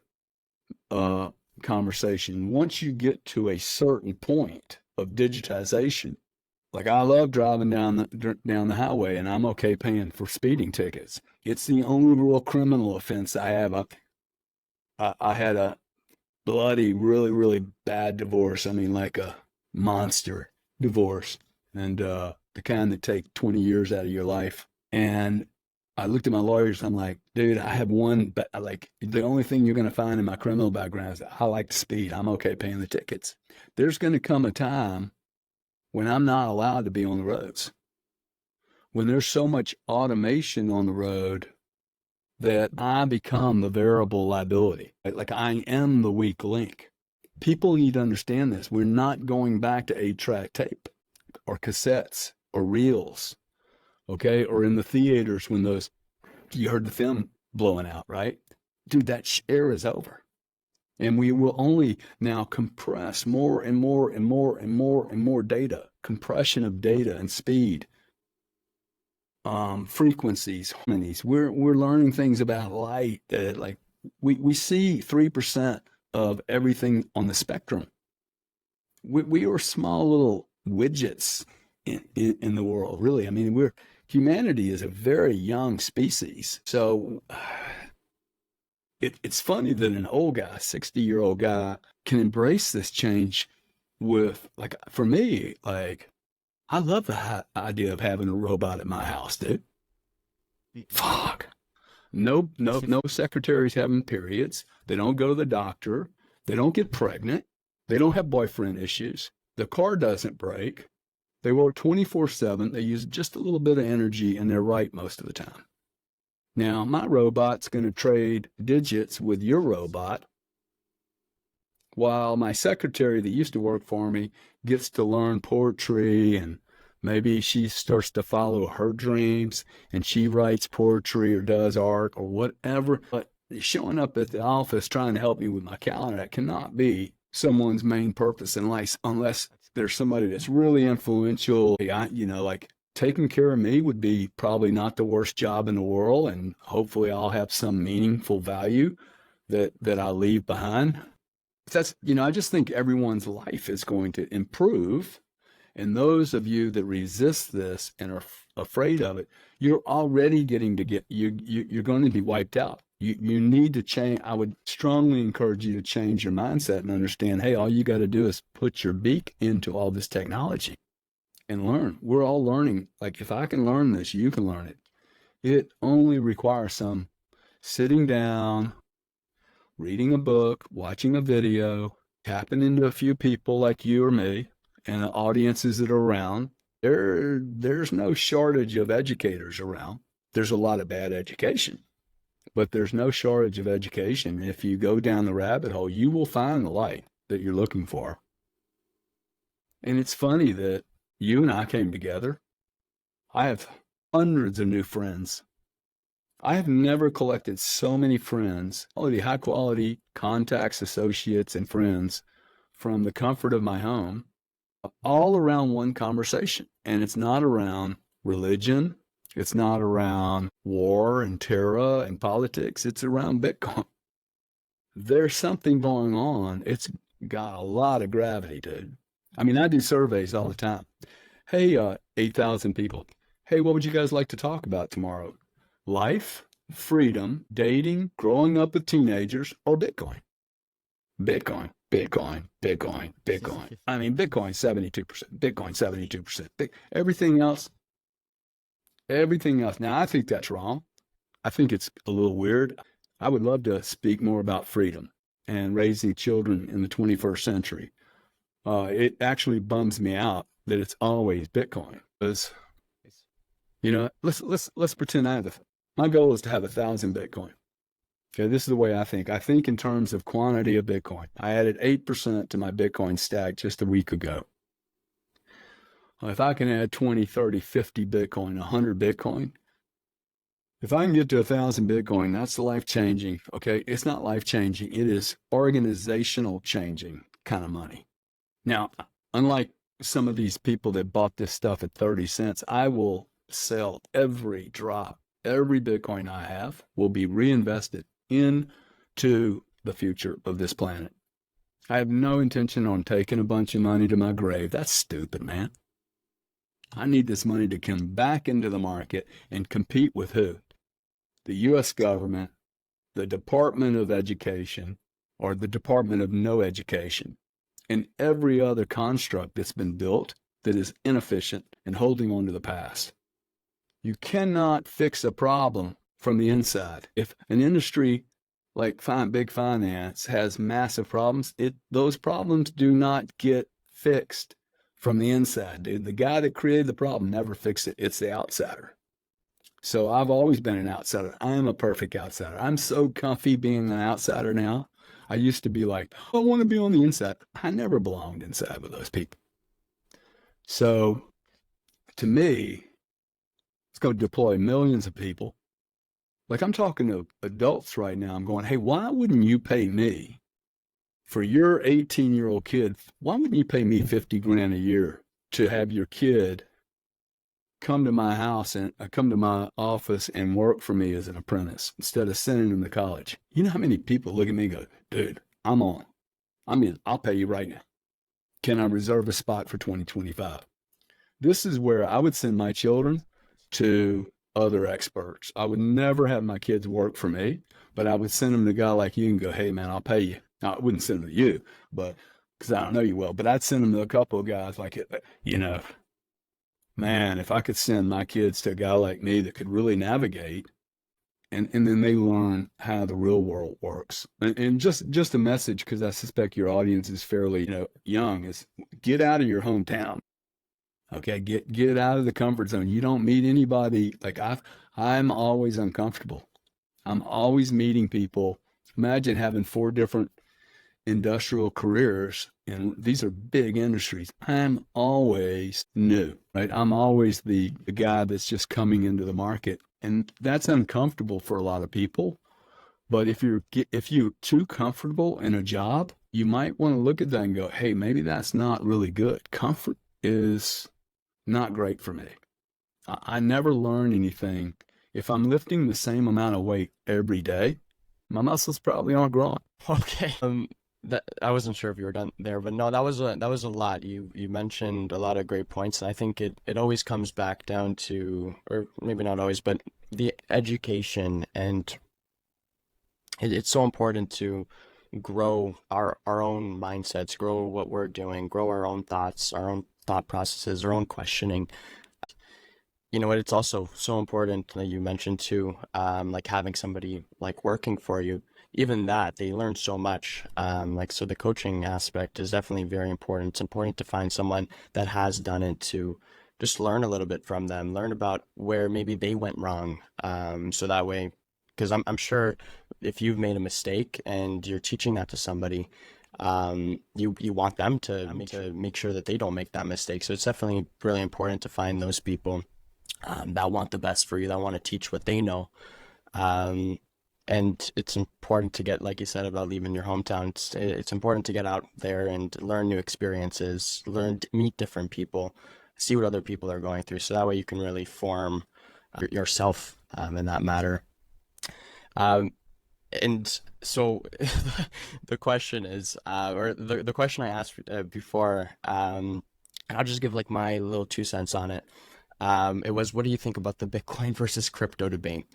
conversation. Once you get to a certain point of digitization, like I love driving down the highway, and I'm okay paying for speeding tickets. It's the only real criminal offense I have. I had a bloody, really, really bad divorce. Like a monster divorce, and the kind that take 20 years out of your life. And I looked at my lawyers. I'm like, dude, I have one, but like the only thing you're going to find in my criminal background is that I like to speed. I'm okay paying the tickets. There's going to come a time when I'm not allowed to be on the roads, when there's so much automation on the road that I become the variable liability. Like I am the weak link. People need to understand this. We're not going back to 8-track tape or cassettes or reels, okay? Or in the theaters when those, you heard the film blowing out, right? Dude, that era is over. And we will only now compress more and more and more and more and more data, compression of data and speed, frequencies, harmonies. We're learning things about light that like we see 3% of everything on the spectrum. We are small little widgets in the world, really. I mean, humanity is a very young species. So it's funny that an old guy, 60-year-old guy, can embrace this change with, like, for me, like, I love the idea of having a robot at my house, dude. Fuck. No secretaries having periods. They don't go to the doctor. They don't get pregnant. They don't have boyfriend issues. The car doesn't break. They work 24/7. They use just a little bit of energy and they're right most of the time. Now, my robot's going to trade digits with your robot, while my secretary that used to work for me gets to learn poetry, and maybe she starts to follow her dreams and she writes poetry or does art or whatever. But showing up at the office trying to help me with my calendar, that cannot be someone's main purpose in life unless there's somebody that's really influential. Like taking care of me would be probably not the worst job in the world, and hopefully I'll have some meaningful value that I leave behind. That's, I just think everyone's life is going to improve. And those of you that resist this and are afraid of it, you're already you're going to be wiped out. You need to change. I would strongly encourage you to change your mindset and understand, hey, all you got to do is put your beak into all this technology and learn. We're all learning. Like, if I can learn this, you can learn it. It only requires some sitting down, reading a book, watching a video, tapping into a few people like you or me and the audiences that are around. There's no shortage of educators around. There's a lot of bad education, but there's no shortage of education. If you go down the rabbit hole, you will find the light that you're looking for. And it's funny that you and I came together. I have hundreds of new friends. I have never collected so many friends, high quality contacts, associates, and friends from the comfort of my home, all around one conversation. And it's not around religion. It's not around war and terror and politics. It's around Bitcoin. There's something going on. It's got a lot of gravity, dude. I mean, I do surveys all the time. Hey, 8,000 people. Hey, what would you guys like to talk about tomorrow? Life, freedom, dating, growing up with teenagers, or Bitcoin? Bitcoin, Bitcoin, Bitcoin, Bitcoin. I mean, Bitcoin 72%, Bitcoin 72%. Everything else. Now, I think that's wrong. I think it's a little weird. I would love to speak more about freedom and raising children in the 21st century. It actually bums me out that it's always Bitcoin. Because, let's pretend my goal is to have 1,000 Bitcoin. Okay, this is the way I think. I think in terms of quantity of Bitcoin. I added 8% to my Bitcoin stack just a week ago. If I can add 20, 30, 50 Bitcoin, 100 Bitcoin, if I can get to 1,000 Bitcoin, that's life-changing. Okay, it's not life-changing. It is organizational changing kind of money. Now, unlike some of these people that bought this stuff at 30 cents, I will sell every drop. Every Bitcoin I have will be reinvested into the future of this planet. I have no intention on taking a bunch of money to my grave. That's stupid, man. I need this money to come back into the market and compete with who? The U.S. government, the Department of Education, or the Department of No Education. and every other construct that's been built that is inefficient and holding on to the past. You cannot fix a problem from the inside. If an industry like big finance has massive problems, those problems do not get fixed from the inside. Dude, the guy that created the problem never fixed it. It's the outsider. So I've always been an outsider. I am a perfect outsider. I'm so comfy being an outsider now. I used to be like, I want to be on the inside. I never belonged inside with those people. So to me, it's going to deploy millions of people. Like I'm talking to adults right now. I'm going, hey, why wouldn't you pay me for your 18-year-old kid? Why wouldn't you pay me 50 grand a year to have your kid come to my house and come to my office and work for me as an apprentice instead of sending them to college? You know how many people look at me and go, dude, I'm on. I'm in. I'll pay you right now. Can I reserve a spot for 2025? This is where I would send my children to other experts. I would never have my kids work for me, but I would send them to a guy like you and go, hey, man, I'll pay you. Now, I wouldn't send them to you, but because I don't know you well, but I'd send them to a couple of guys like, you know, man, if I could send my kids to a guy like me that could really navigate and then they learn how the real world works. And just a message, because I suspect your audience is fairly, young, is get out of your hometown. Okay, get out of the comfort zone. You don't meet anybody like I'm always uncomfortable. I'm always meeting people. Imagine having 4 different industrial careers, and these are big industries. I'm always new, right? I'm always the guy that's just coming into the market, and that's uncomfortable for a lot of people. But if you're too comfortable in a job, you might want to look at that and go, hey, maybe that's not really good. Comfort is not great for me. I never learn anything. If I'm lifting the same amount of weight every day, my muscles probably aren't growing. Okay. That I wasn't sure if you were done there, but no, that was a lot. You mentioned a lot of great points, and I think it always comes back down to, or maybe not always, but the education, and it's so important to grow our own mindsets, grow what we're doing, grow our own thoughts, our own thought processes, our own questioning. You know what? It's also so important that you mentioned too, like having somebody like working for you. Even that, they learn so much. So the coaching aspect is definitely very important. It's important to find someone that has done it to just learn a little bit from them, learn about where maybe they went wrong. So that way, because I'm sure if you've made a mistake and you're teaching that to somebody, you want them to make sure that they don't make that mistake. So it's definitely really important to find those people that want the best for you, that want to teach what they know. And it's important to get, like you said about leaving your hometown, it's important to get out there and learn new experiences, meet different people, see what other people are going through. So that way you can really form yourself in that matter. And so the question is, or the question I asked before, and I'll just give like my little 2 cents on it. It was, what do you think about the Bitcoin versus crypto debate?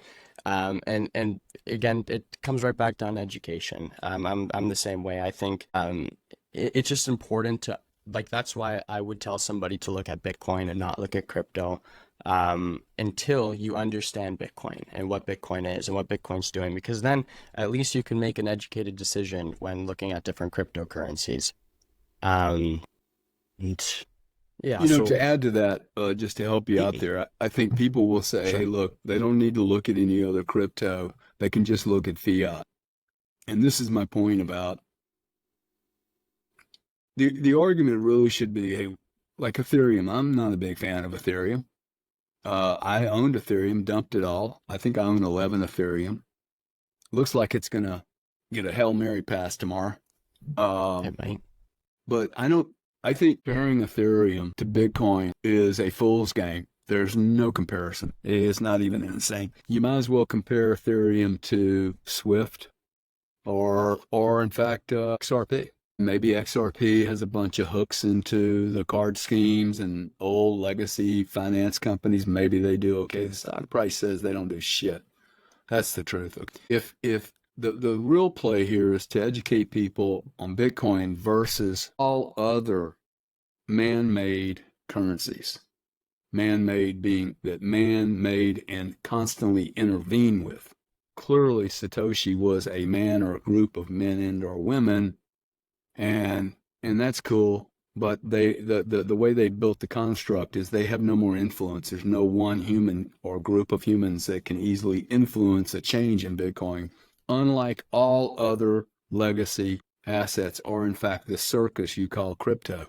And again, it comes right back down to education. I'm the same way. I think it's just important to, like, that's why I would tell somebody to look at Bitcoin and not look at crypto until you understand Bitcoin and what Bitcoin is and what Bitcoin's doing, because then at least you can make an educated decision when looking at different cryptocurrencies. And yeah, To add to that, just to help you out there, I think people will say, sure. hey, look, they don't need to look at any other crypto. They can just look at fiat. And this is my point about the argument really should be, hey, like Ethereum. I'm not a big fan of Ethereum. I owned Ethereum, dumped it all. I think I own 11 Ethereum. Looks like it's going to get a Hail Mary pass tomorrow. It might. But I think comparing Ethereum to Bitcoin is a fool's game. There's no comparison. It's not even insane. You might as well compare Ethereum to Swift or in fact, XRP. Maybe XRP has a bunch of hooks into the card schemes and old legacy finance companies. Maybe they do okay. The stock price says they don't do shit. That's the truth. If the real play here is to educate people on Bitcoin versus all other man-made currencies. Man-made being that man-made and constantly intervene with. Clearly, Satoshi was a man or a group of men and or women, and that's cool. But the way they built the construct is they have no more influence. There's no one human or group of humans that can easily influence a change in Bitcoin, unlike all other legacy assets, or in fact the circus you call crypto.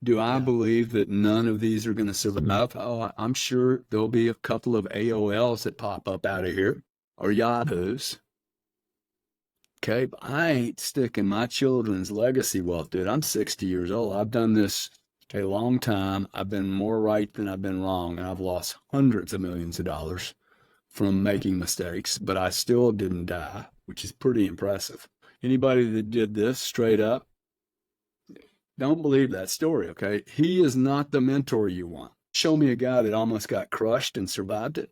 Do I Yeah. believe that none of these are going to survive? Oh, I'm sure there'll be a couple of AOLs that pop up out of here, or Yahoos. Okay, but I ain't sticking my children's legacy wealth, dude. I'm 60 years old. I've done this a long time. I've been more right than I've been wrong, and I've lost hundreds of millions of dollars from making mistakes, but I still didn't die, which is pretty impressive. Anybody that did this straight up, don't believe that story, okay? He is not the mentor you want. Show me a guy that almost got crushed and survived it.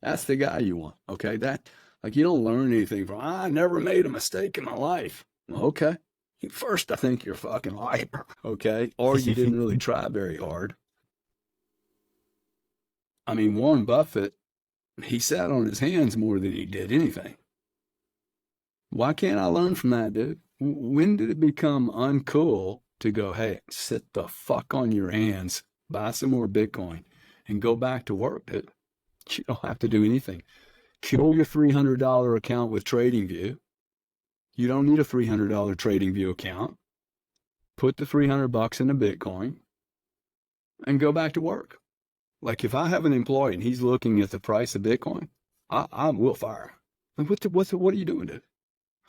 That's the guy you want, okay? That, like, you don't learn anything from, I never made a mistake in my life. Well, okay. First, I think you're a fucking liar, okay? Or you didn't really try very hard. I mean, Warren Buffett, he sat on his hands more than he did anything. Why can't I learn from that, dude? When did it become uncool to go, hey, sit the fuck on your hands, buy some more Bitcoin, and go back to work, dude? You don't have to do anything. Kill your $300 account with TradingView. You don't need a $300 TradingView account. Put the $300 into Bitcoin and go back to work. Like if I have an employee and he's looking at the price of Bitcoin, I will fire. Like what are you doing, dude?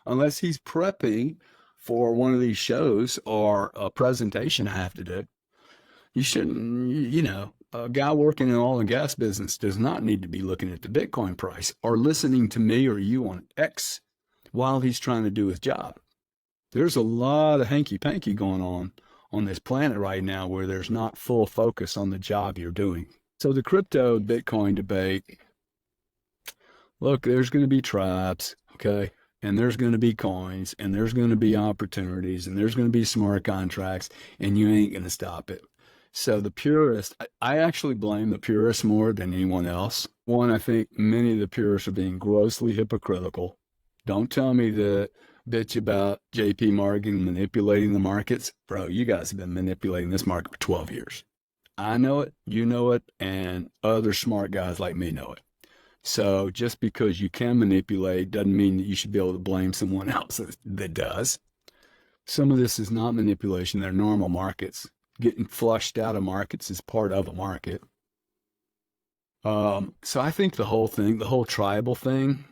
Unless he's prepping for one of these shows or a presentation I have to do. You shouldn't, a guy working in the oil and gas business does not need to be looking at the Bitcoin price or listening to me or you on X while he's trying to do his job. There's a lot of hanky-panky going on this planet right now where there's not full focus on the job you're doing. So the crypto Bitcoin debate, look, there's going to be tribes, okay? And there's going to be coins, and there's going to be opportunities, and there's going to be smart contracts, and you ain't going to stop it. So the purists, I actually blame the purists more than anyone else. One, I think many of the purists are being grossly hypocritical. Don't tell me the bitch about JP Morgan manipulating the markets. Bro, you guys have been manipulating this market for 12 years. I know it, you know it, and other smart guys like me know it. So just because you can manipulate doesn't mean that you should be able to blame someone else that does. Some of this is not manipulation. They're normal markets. Getting flushed out of markets is part of a market. So I think the whole thing, the whole tribal thing,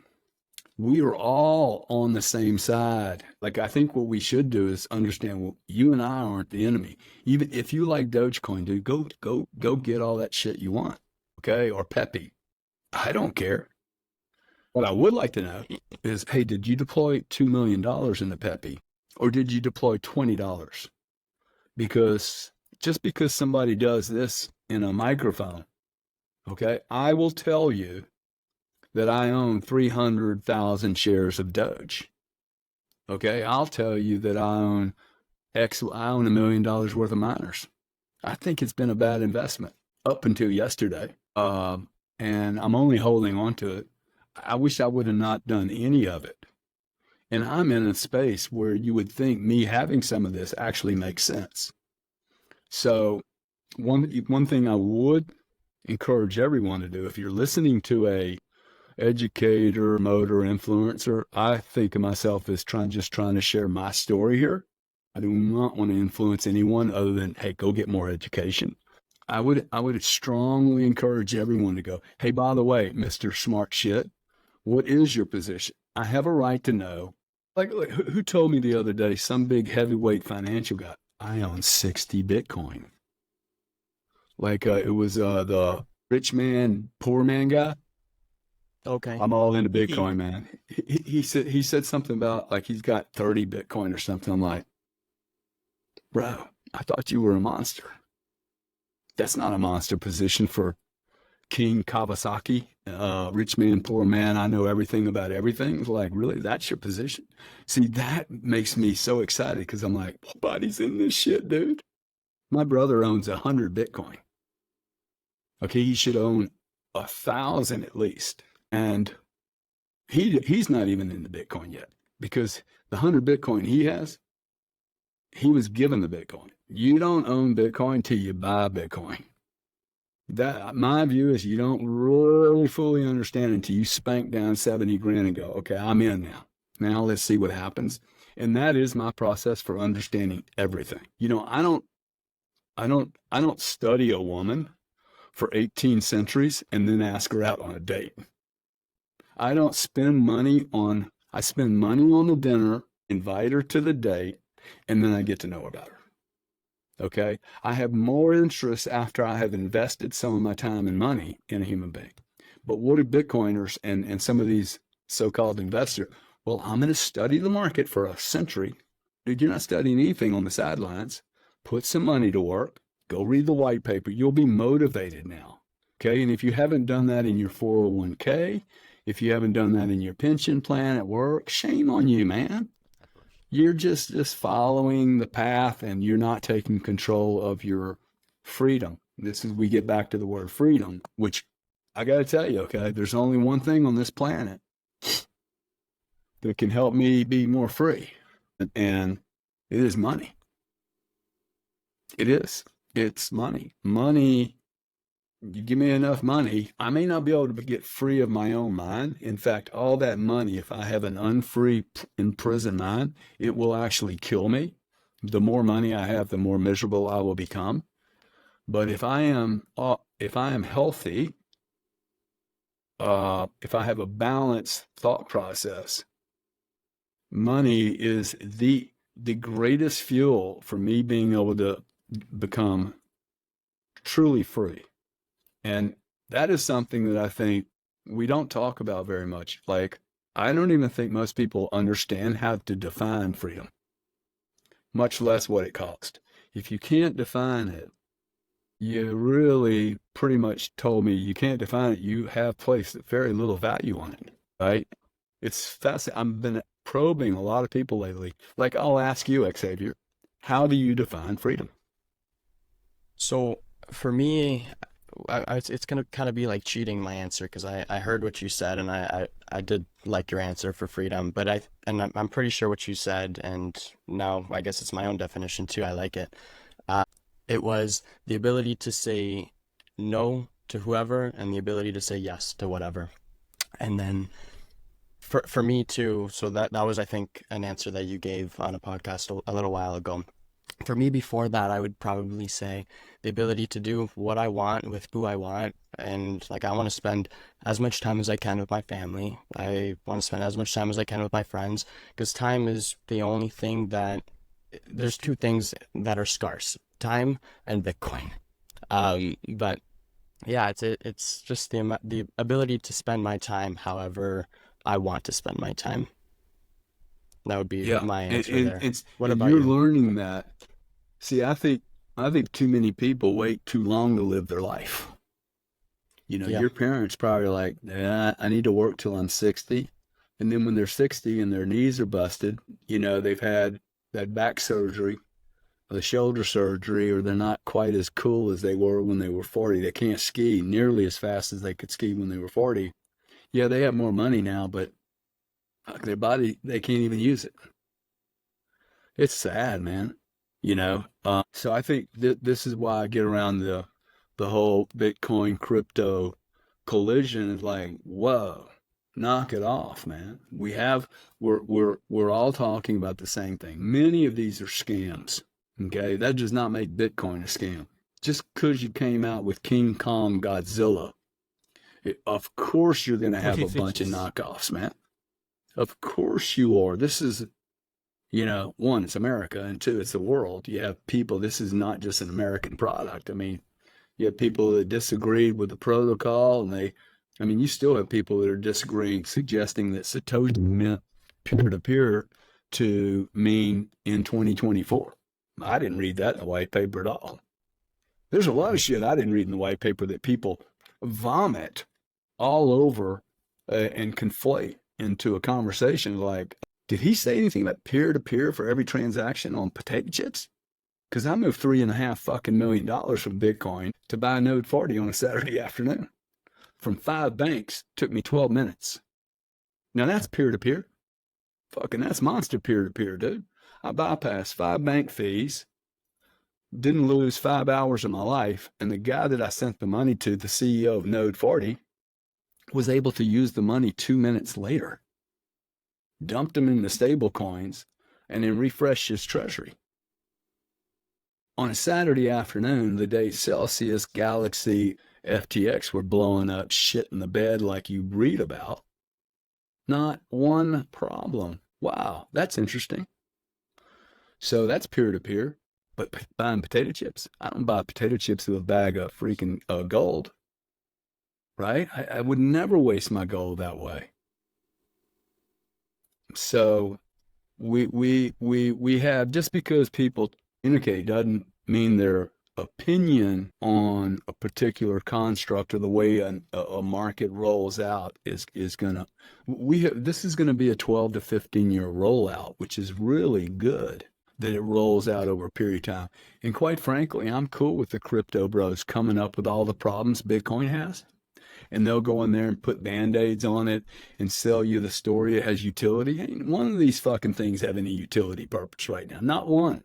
we are all on the same side. Like, I think what we should do is understand, well, you and I aren't the enemy. Even if you like Dogecoin, dude, go get all that shit you want, okay? Or Pepe. I don't care. What I would like to know is, hey, did you deploy $2 million into Pepe? Or did you deploy $20? Because just because somebody does this in a microphone, okay, I will tell you that I own 300,000 shares of Doge. Okay, I'll tell you that I own $1 million worth of miners. I think it's been a bad investment up until yesterday. And I'm only holding on to it. I wish I would have not done any of it. And I'm in a space where you would think me having some of this actually makes sense. So one thing I would encourage everyone to do, if you're listening to a educator, motor, influencer, I think of myself as just trying to share my story here. I do not want to influence anyone other than, hey, go get more education. I would strongly encourage everyone to go, hey, by the way, Mr. Smart Shit, what is your position? I have a right to know. Like who told me the other day, some big heavyweight financial guy, I own 60 Bitcoin. Like it was the rich man, poor man guy. Okay. I'm all into Bitcoin, man. He said something about like he's got 30 Bitcoin or something. I'm like, bro, I thought you were a monster. That's not a monster position for King Kawasaki, rich man, poor man. I know everything about everything. It's like, really, that's your position? See, that makes me so excited because I'm like, nobody's in this shit, dude. My brother owns 100 Bitcoin. Okay, he should own 1,000 at least, and he's not even into Bitcoin yet because the 100 Bitcoin he has, he was given the Bitcoin. You don't own Bitcoin till you buy Bitcoin. That my view is you don't really fully understand until you spank down 70 grand and go, okay, I'm in now. Now let's see what happens. And that is my process for understanding everything. I don't study a woman for 18 centuries and then ask her out on a date. I spend money on the dinner, invite her to the date, and then I get to know about her. Okay. I have more interest after I have invested some of my time and money in a human being. But what do Bitcoiners and some of these so-called investors? Well, I'm going to study the market for a century. Dude, you're not studying anything on the sidelines. Put some money to work. Go read the white paper. You'll be motivated now. Okay. And if you haven't done that in your 401k, if you haven't done that in your pension plan at work, shame on you, man. You're just following the path and you're not taking control of your freedom. We get back to the word freedom, which I got to tell you, okay, there's only one thing on this planet that can help me be more free, and it is money. It is. It's money. Money, you give me enough money, I may not be able to get free of my own mind. In fact, all that money, if I have an unfree, imprisoned mind, it will actually kill me. The more money I have, the more miserable I will become. But if I am healthy, if I have a balanced thought process, money is the greatest fuel for me being able to become truly free. And that is something that I think we don't talk about very much. Like, I don't even think most people understand how to define freedom, much less what it costs. If you can't define it, you really pretty much told me you can't define it. You have placed very little value on it, right? It's fascinating. I've been probing a lot of people lately. Like, I'll ask you, Xavier, how do you define freedom? So for me, it's gonna kind of be like cheating my answer because I heard what you said and I did like your answer for freedom, but I'm pretty sure what you said, and now I guess it's my own definition too. I like it. It was the ability to say no to whoever and the ability to say yes to whatever. And then for me too, so that was I think an answer that you gave on a podcast a little while ago. For me, before that, I would probably say the ability to do what I want with who I want. And like, I want to spend as much time as I can with my family. I want to spend as much time as I can with my friends because time is the only thing that there's two things that are scarce: time and Bitcoin. But yeah, it's just the ability to spend my time however I want to spend my time. That would be Yeah, my and, answer there. What and about you're you? learning that. See, I think too many people wait too long to live their life. Yeah. Your parents probably like, yeah, I need to work till I'm 60. And then when they're 60 and their knees are busted, they've had that back surgery, or the shoulder surgery, or they're not quite as cool as they were when they were 40. They can't ski nearly as fast as they could ski when they were 40. Yeah, they have more money now, but their body, they can't even use it. It's sad, man. So I think this is why I get around the whole Bitcoin crypto collision. Is like, whoa, knock it off, man. We're all talking about the same thing. Many of these are scams. Okay, that does not make Bitcoin a scam. Just because you came out with King Kong Godzilla, of course you're going to have a bunch of knockoffs, man. Of course you are. This is one, it's America, and two, it's the world. You have people, this is not just an American product. I mean, you have people that disagreed with the protocol, you still have people that are disagreeing, suggesting that Satoshi meant peer to peer to mean in 2024. I didn't read that in the white paper at all. There's a lot of shit I didn't read in the white paper that people vomit all over and conflate into a conversation like, did he say anything about peer to peer for every transaction on potato chips? Because I moved $3.5 million from Bitcoin to buy a Node 40 on a Saturday afternoon from 5 banks. Took me 12 minutes. Now that's peer to peer. Fucking that's monster peer to peer, dude. I bypassed 5 bank fees, didn't lose 5 hours of my life, and the guy that I sent the money to, the CEO of Node 40, was able to use the money 2 minutes later, dumped them into stable coins, and then refreshed his treasury. On a Saturday afternoon, the day Celsius, Galaxy, FTX were blowing up shit in the bed like you read about, not one problem. Wow, that's interesting. So that's peer-to-peer. But buying potato chips, I don't buy potato chips with a bag of freaking gold, right? I would never waste my gold that way. So we have, just because people communicate doesn't mean their opinion on a particular construct or the way a market rolls out is gonna, this is gonna be a 12 to 15 year rollout, which is really good that it rolls out over a period of time. And quite frankly, I'm cool with the crypto bros coming up with all the problems Bitcoin has, and they'll go in there and put band-aids on it and sell you the story it has utility. Ain't one of these fucking things have any utility purpose right now. Not one.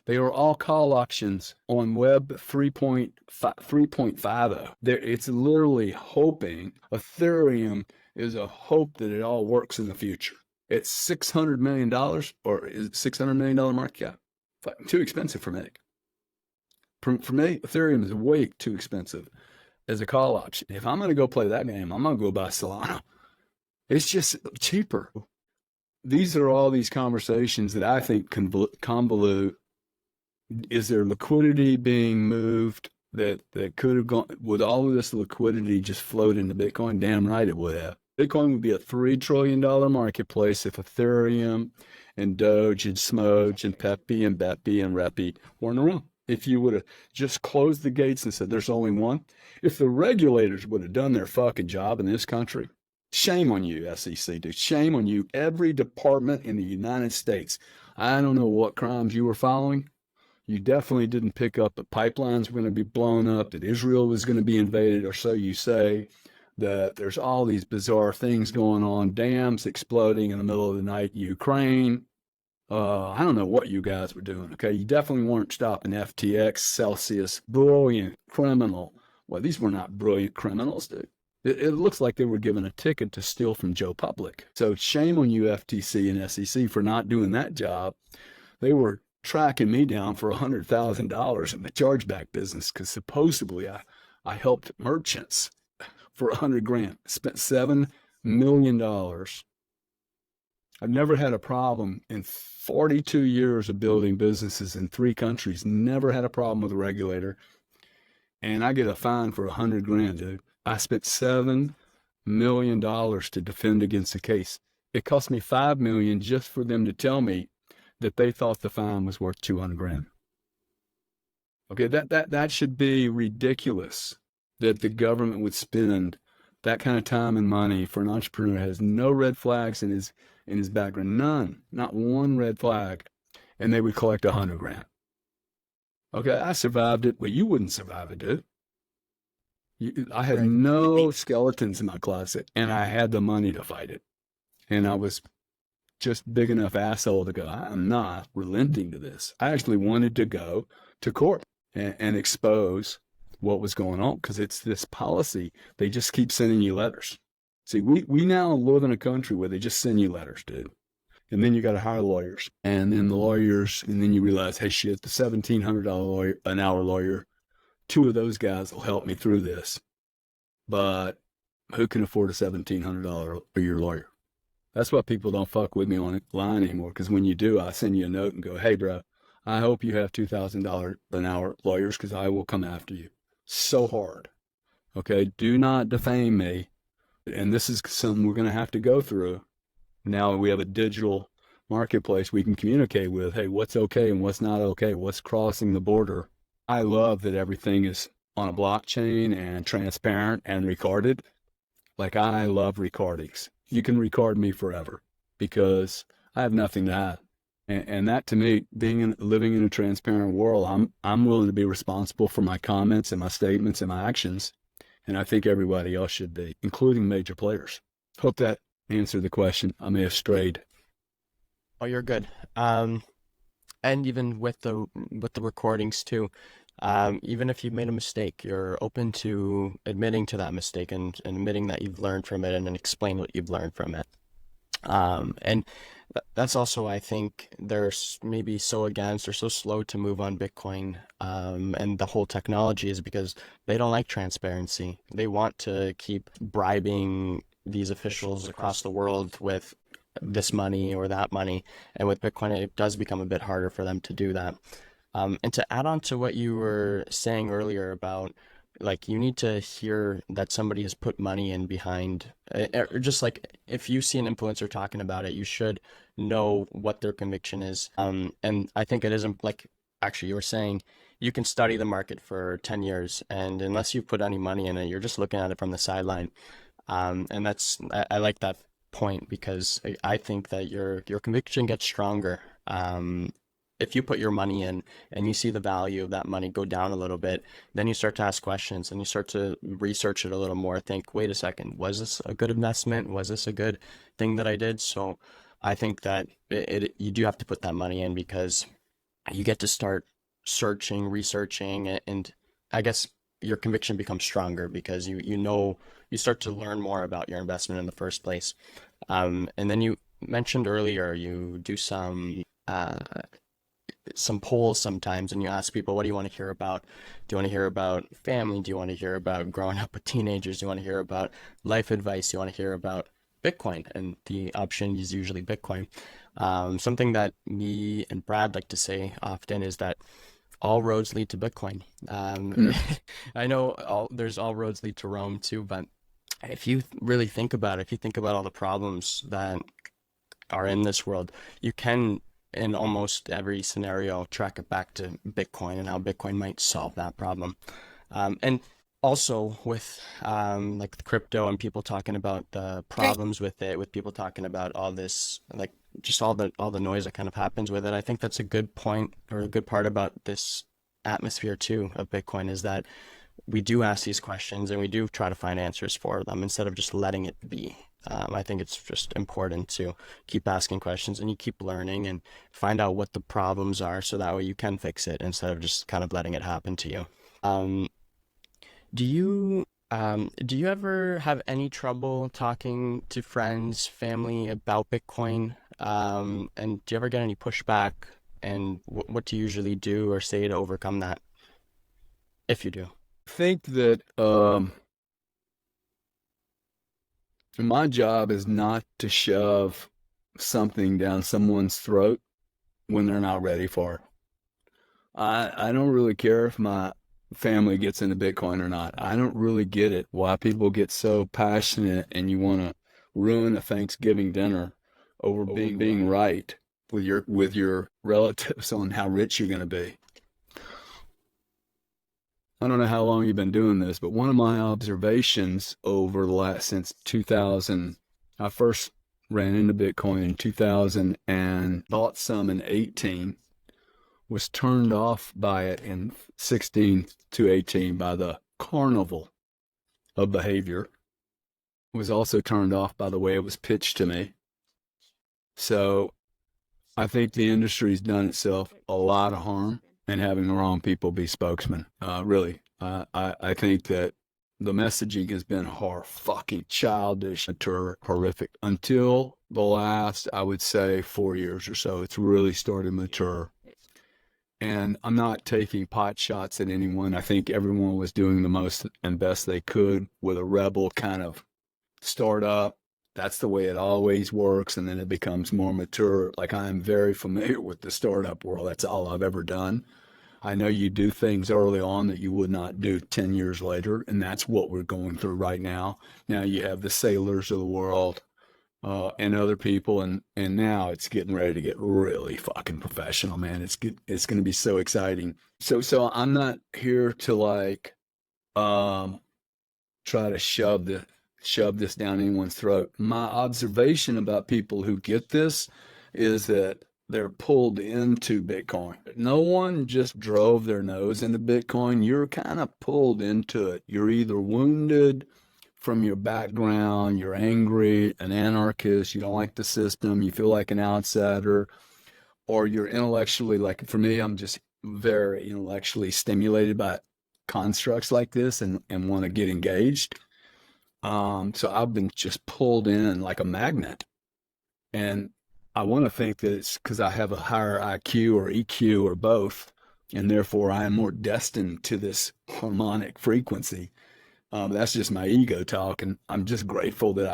They are all call auctions on Web 3.50. It's literally hoping. Ethereum is a hope that it all works in the future. It's $600 million, or is it $600 million market cap? Too expensive for me. For me, Ethereum is way too expensive as a call option. If I'm going to go play that game, I'm going to go buy Solana. It's just cheaper. These are all these conversations that I think convolute. Is there liquidity being moved that could have gone? Would all of this liquidity just float into Bitcoin? Damn right it would have. Bitcoin would be a $3 trillion marketplace if Ethereum and Doge and Smooge and Pepe and Beppy and Reppy weren't around. If you would have just closed the gates and said there's only one, if the regulators would have done their fucking job in this country, shame on you, SEC, dude. Shame on you. Every department in the United States. I don't know what crimes you were following. You definitely didn't pick up that pipelines were going to be blown up, that Israel was going to be invaded, or so you say, that there's all these bizarre things going on, dams exploding in the middle of the night, Ukraine. I don't know what you guys were doing, okay? You definitely weren't stopping FTX, Celsius, brilliant criminal. Well, these were not brilliant criminals, dude. It looks like they were given a ticket to steal from Joe Public. So shame on you, FTC and SEC, for not doing that job. They were tracking me down for $100,000 in the chargeback business because supposedly I helped merchants for $100,000. Spent $7 million. I've never had a problem in 42 years of building businesses in 3 countries. Never had a problem with a regulator. And I get a fine for $100,000, dude. I spent $7 million to defend against the case. It cost me $5 million just for them to tell me that they thought the fine was worth $200,000. Okay, that should be ridiculous that the government would spend that kind of time and money for an entrepreneur who has no red flags in his background. None. Not one red flag. And they would collect $100,000. Okay, I survived it. Well, you wouldn't survive it, dude. I had no skeletons in my closet, and I had the money to fight it. And I was just big enough asshole to go, I'm not relenting to this. I actually wanted to go to court and expose what was going on, because it's this policy. They just keep sending you letters. See, we now live in a country where they just send you letters, dude. And then you got to hire lawyers. And then the lawyers, and then you realize, hey, shit, the $1,700 an hour lawyer, 2 of those guys will help me through this. But who can afford a $1,700 a year lawyer? That's why people don't fuck with me online anymore, because when you do, I send you a note and go, hey, bro, I hope you have $2,000 an hour lawyers, because I will come after you. So hard. Okay, do not defame me. And this is something we're going to have to go through. Now we have a digital marketplace we can communicate with. Hey, what's okay and what's not okay? What's crossing the border? I love that everything is on a blockchain and transparent and recorded, like I love recordings. You can record me forever because I have nothing to hide. And that to me, living in a transparent world, I'm willing to be responsible for my comments and my statements and my actions. And I think everybody else should be, including major players. Hope that answered the question. I may have strayed. Oh, you're good. And even with the recordings too, even if you've made a mistake, you're open to admitting to that mistake and admitting that you've learned from it and then explain what you've learned from it. And that's also, I think, maybe so against or so slow to move on Bitcoin, and the whole technology is because they don't like transparency. They want to keep bribing these officials across the world with this money or that money. And with Bitcoin, it does become a bit harder for them to do that. And to add on to what you were saying earlier about like you need to hear that somebody has put money in behind, or just like if you see an influencer talking about it, you should know what their conviction is. And I think it isn't like actually you were saying you can study the market for 10 years and unless you put any money in it, you're just looking at it from the sideline. And I like that point because I think that your conviction gets stronger. If you put your money in and you see the value of that money go down a little bit, then you start to ask questions and you start to research it a little more. Think, wait a second, was this a good investment? Was this a good thing that I did? So I think that you do have to put that money in because you get to start searching, researching, and I guess your conviction becomes stronger because you know you start to learn more about your investment in the first place. And then you mentioned earlier you do some polls sometimes and you ask people, what do you want to hear about? Do you want to hear about family? Do you want to hear about growing up with teenagers? Do you want to hear about life advice? Do you want to hear about Bitcoin? And the option is usually Bitcoin. Something that me and Brad like to say often is that all roads lead to Bitcoin. Mm. I know there's all roads lead to Rome too, but if you really think about it, if you think about all the problems that are in this world, you can, in almost every scenario, track it back to Bitcoin and how Bitcoin might solve that problem. And also with like the crypto and people talking about the problems with it, with people talking about all this, like just all the noise that kind of happens with it. I think that's a good point or a good part about this atmosphere too of Bitcoin is that we do ask these questions and we do try to find answers for them instead of just letting it be. I think it's just important to keep asking questions and you keep learning and find out what the problems are so that way you can fix it instead of just kind of letting it happen to you. Um, do you ever have any trouble talking to friends, family about Bitcoin? And do you ever get any pushback? And what do you usually do or say to overcome that, if you do? I think that my job is not to shove something down someone's throat when they're not ready for it. I don't really care if my family gets into Bitcoin or not. I don't really get it why people get so passionate and you want to ruin a Thanksgiving dinner over being right with your relatives on how rich you're going to be. I don't know how long you've been doing this, but one of my observations over the last since 2000, I first ran into Bitcoin in 2000 and bought some in 18, was turned off by it in 16 to 18 by the carnival of behavior, was also turned off by the way it was pitched to me. So I think the industry's done itself a lot of harm and having the wrong people be spokesmen. Really, I think that the messaging has been fucking childish, horrific until the last, I would say, 4 years or so. It's really started to mature. And I'm not taking pot shots at anyone. I think everyone was doing the most and best they could with a rebel kind of startup. That's the way it always works. And then it becomes more mature. Like I am very familiar with the startup world. That's all I've ever done. I know you do things early on that you would not do 10 years later. And that's what we're going through right now. Now you have the sailors of the world and other people. And now it's getting ready to get really fucking professional, man. It's going to be so exciting. So I'm not here to like um, try to shove this down anyone's throat. My observation about people who get this is that they're pulled into Bitcoin. No one just drove their nose into Bitcoin. You're kind of pulled into it. You're either wounded from your background, you're angry, an anarchist, you don't like the system, you feel like an outsider, or you're intellectually, like for me, I'm just very intellectually stimulated by constructs like this and want to get engaged. So I've been just pulled in like a magnet. And I want to think that it's because I have a higher IQ or EQ or both, and therefore I am more destined to this harmonic frequency. That's just my ego talk, and I'm just grateful that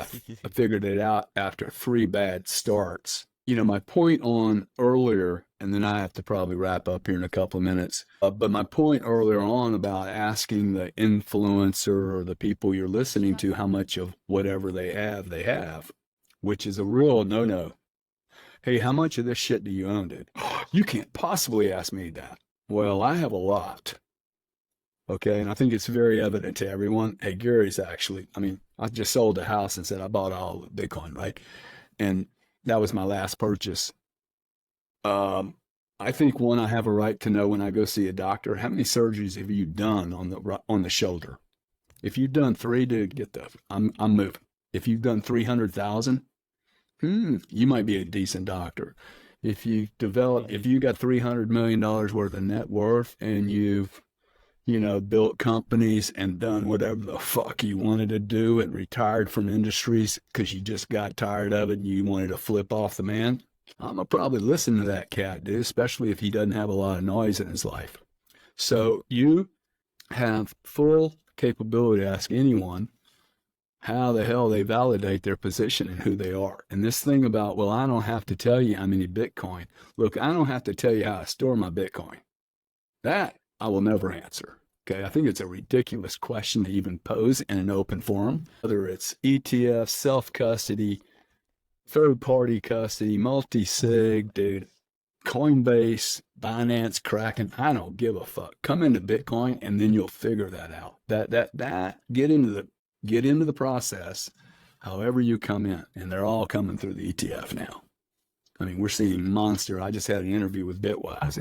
I figured it out after 3 bad starts. My point on earlier, and then I have to probably wrap up here in a couple of minutes. But my point earlier on about asking the influencer or the people you're listening to how much of whatever they have, which is a real no-no. Hey, how much of this shit do you own, dude? You can't possibly ask me that. Well, I have a lot. Okay. And I think it's very evident to everyone. Hey, Gary's actually, I just sold a house and said I bought all of Bitcoin, right? And that was my last purchase. I think one, I have a right to know when I go see a doctor, how many surgeries have you done on the shoulder? If you've done 3, dude, I'm moving. If you've done 300,000, you might be a decent doctor. If you got $300 million worth of net worth and you've built companies and done whatever the fuck you wanted to do and retired from industries because you just got tired of it and you wanted to flip off the man, I'm going to probably listen to that cat, dude, especially if he doesn't have a lot of noise in his life. So you have full capability to ask anyone how the hell they validate their position and who they are. And this thing about, well, I don't have to tell you how many Bitcoin. Look, I don't have to tell you how I store my Bitcoin. That I will never answer. Okay, I think it's a ridiculous question to even pose in an open forum, whether it's ETF, self-custody, third-party custody, multi-sig, dude, Coinbase, Binance, Kraken, I don't give a fuck. Come into Bitcoin and then you'll figure that out. Get into the process however you come in, and they're all coming through the ETF now. We're seeing monster. I just had an interview with Bitwise.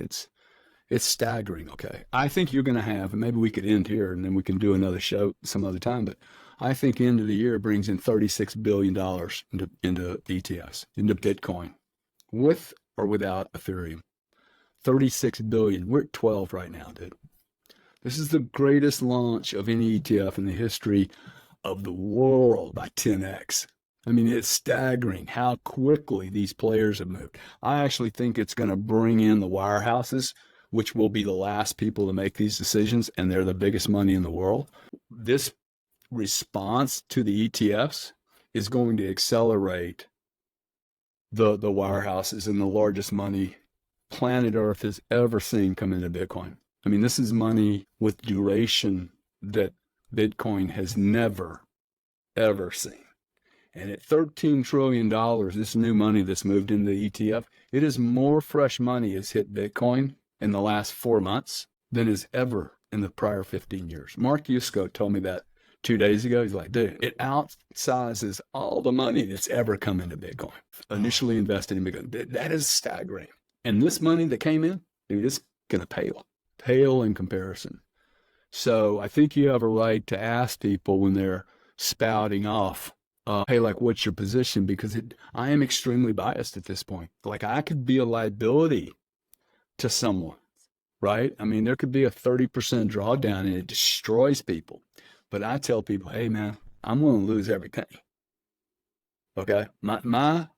It's staggering. Okay. I think you're going to have, and maybe we could end here and then we can do another show some other time, but I think end of the year brings in $36 billion into ETFs, into Bitcoin, with or without Ethereum. 36 billion. We're at 12 right now, dude. This is the greatest launch of any ETF in the history of the world by 10x. It's staggering how quickly these players have moved. I actually think it's going to bring in the wirehouses, which will be the last people to make these decisions, and they're the biggest money in the world. This response to the ETFs is going to accelerate the wirehouses and the largest money planet Earth has ever seen come into Bitcoin. This is money with duration that Bitcoin has never, ever seen. And at $13 trillion, this new money that's moved into the ETF, it is more fresh money has hit Bitcoin in the last 4 months than is ever in the prior 15 years. Mark Yusko told me that 2 days ago. He's like, dude, it outsizes all the money that's ever come into Bitcoin, initially invested in Bitcoin. That is staggering. And this money that came in, dude, it's going to pale in comparison. So I think you have a right to ask people when they're spouting off, hey, like, what's your position? Because I am extremely biased at this point. Like, I could be a liability to someone, right? There could be a 30% drawdown and it destroys people. But I tell people, hey, man, I'm willing to lose every penny. Okay? My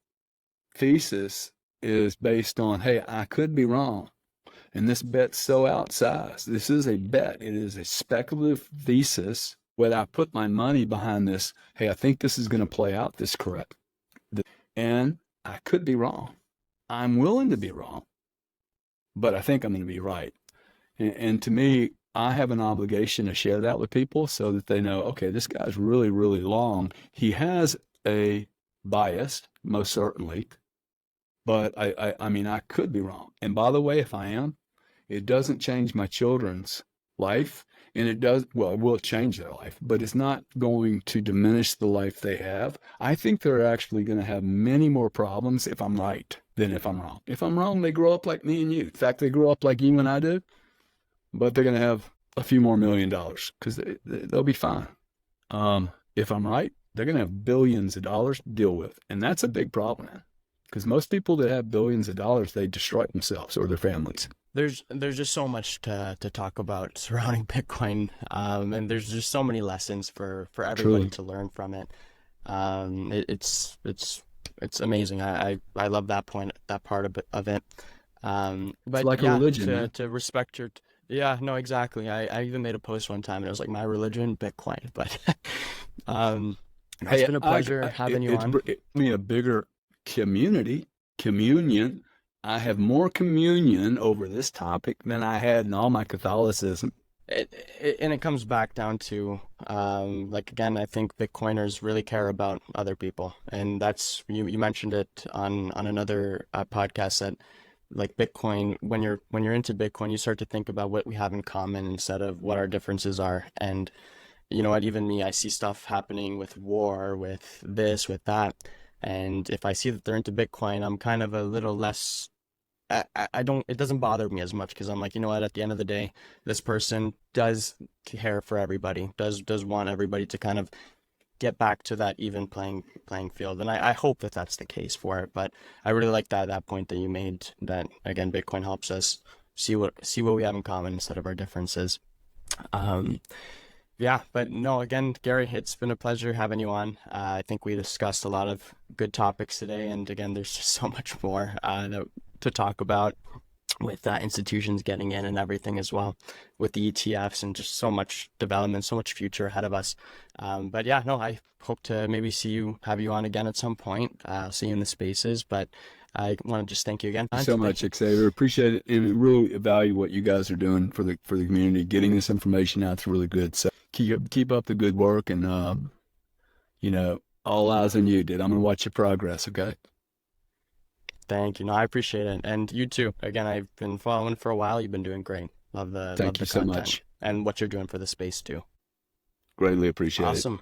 thesis is based on, hey, I could be wrong. And this bet's so outsized. This is a bet. It is a speculative thesis. When I put my money behind this, hey, I think this is going to play out this correct. And I could be wrong. I'm willing to be wrong. But I think I'm going to be right. And to me, I have an obligation to share that with people so that they know, okay, this guy's really, really long. He has a bias, most certainly. But I could be wrong. And by the way, if I am, it doesn't change my children's life, and it does, well, it will change their life, but it's not going to diminish the life they have. I think they're actually going to have many more problems if I'm right than if I'm wrong. If I'm wrong, they grow up like me and you. In fact, they grow up like you and I did, but they're going to have a few more $1 million because they'll be fine. If I'm right, they're going to have billions of dollars to deal with. And that's a big problem, man. Because most people that have billions of dollars, they destroy themselves or their families. There's just so much to talk about surrounding Bitcoin, and there's just so many lessons for everybody Truly. to learn from it. It's amazing. I love that point, that part of it. It's But like a yeah, religion, to man. to respect your, yeah, no, exactly. I even made a post one time and it was like my religion, Bitcoin. But it's Hey, been a pleasure having you on. it's me a bigger communion. I have more communion over this topic than I had in all my Catholicism. And it comes back down to like again, I think Bitcoiners really care about other people, and that's you mentioned it on another podcast that like Bitcoin, when you're into Bitcoin, you start to think about what we have in common instead of what our differences are. And you know what, even me, I see stuff happening with war, with this, with that, and if I see that they're into Bitcoin, I'm kind of a little less. I don't, it doesn't bother me as much because I'm like, you know what, at the end of the day, this person does care for everybody, does want everybody to kind of get back to that even playing field. And I hope that that's the case for it. But I really like that point that you made, that again, Bitcoin helps us see what we have in common instead of our differences. Um, yeah, but no, again, Gary, it's been a pleasure having you on. I think we discussed a lot of good topics today, and again, there's just so much more to talk about with institutions getting in and everything as well, with the ETFs and just so much development, so much future ahead of us. But yeah, no, I hope to maybe have you on again at some point. See you in the spaces, but I want to just thank you again Thank you so today. much, Xavier. Appreciate it, and really value what you guys are doing for the community. Getting this information out is really good. So keep up the good work, and all eyes on you, dude. I'm gonna watch your progress. Okay. Thank you. No, I appreciate it. And you too. Again, I've been following for a while. You've been doing great. Love Thank you the so content much. and what you're doing for the space too. Greatly appreciate it. Awesome.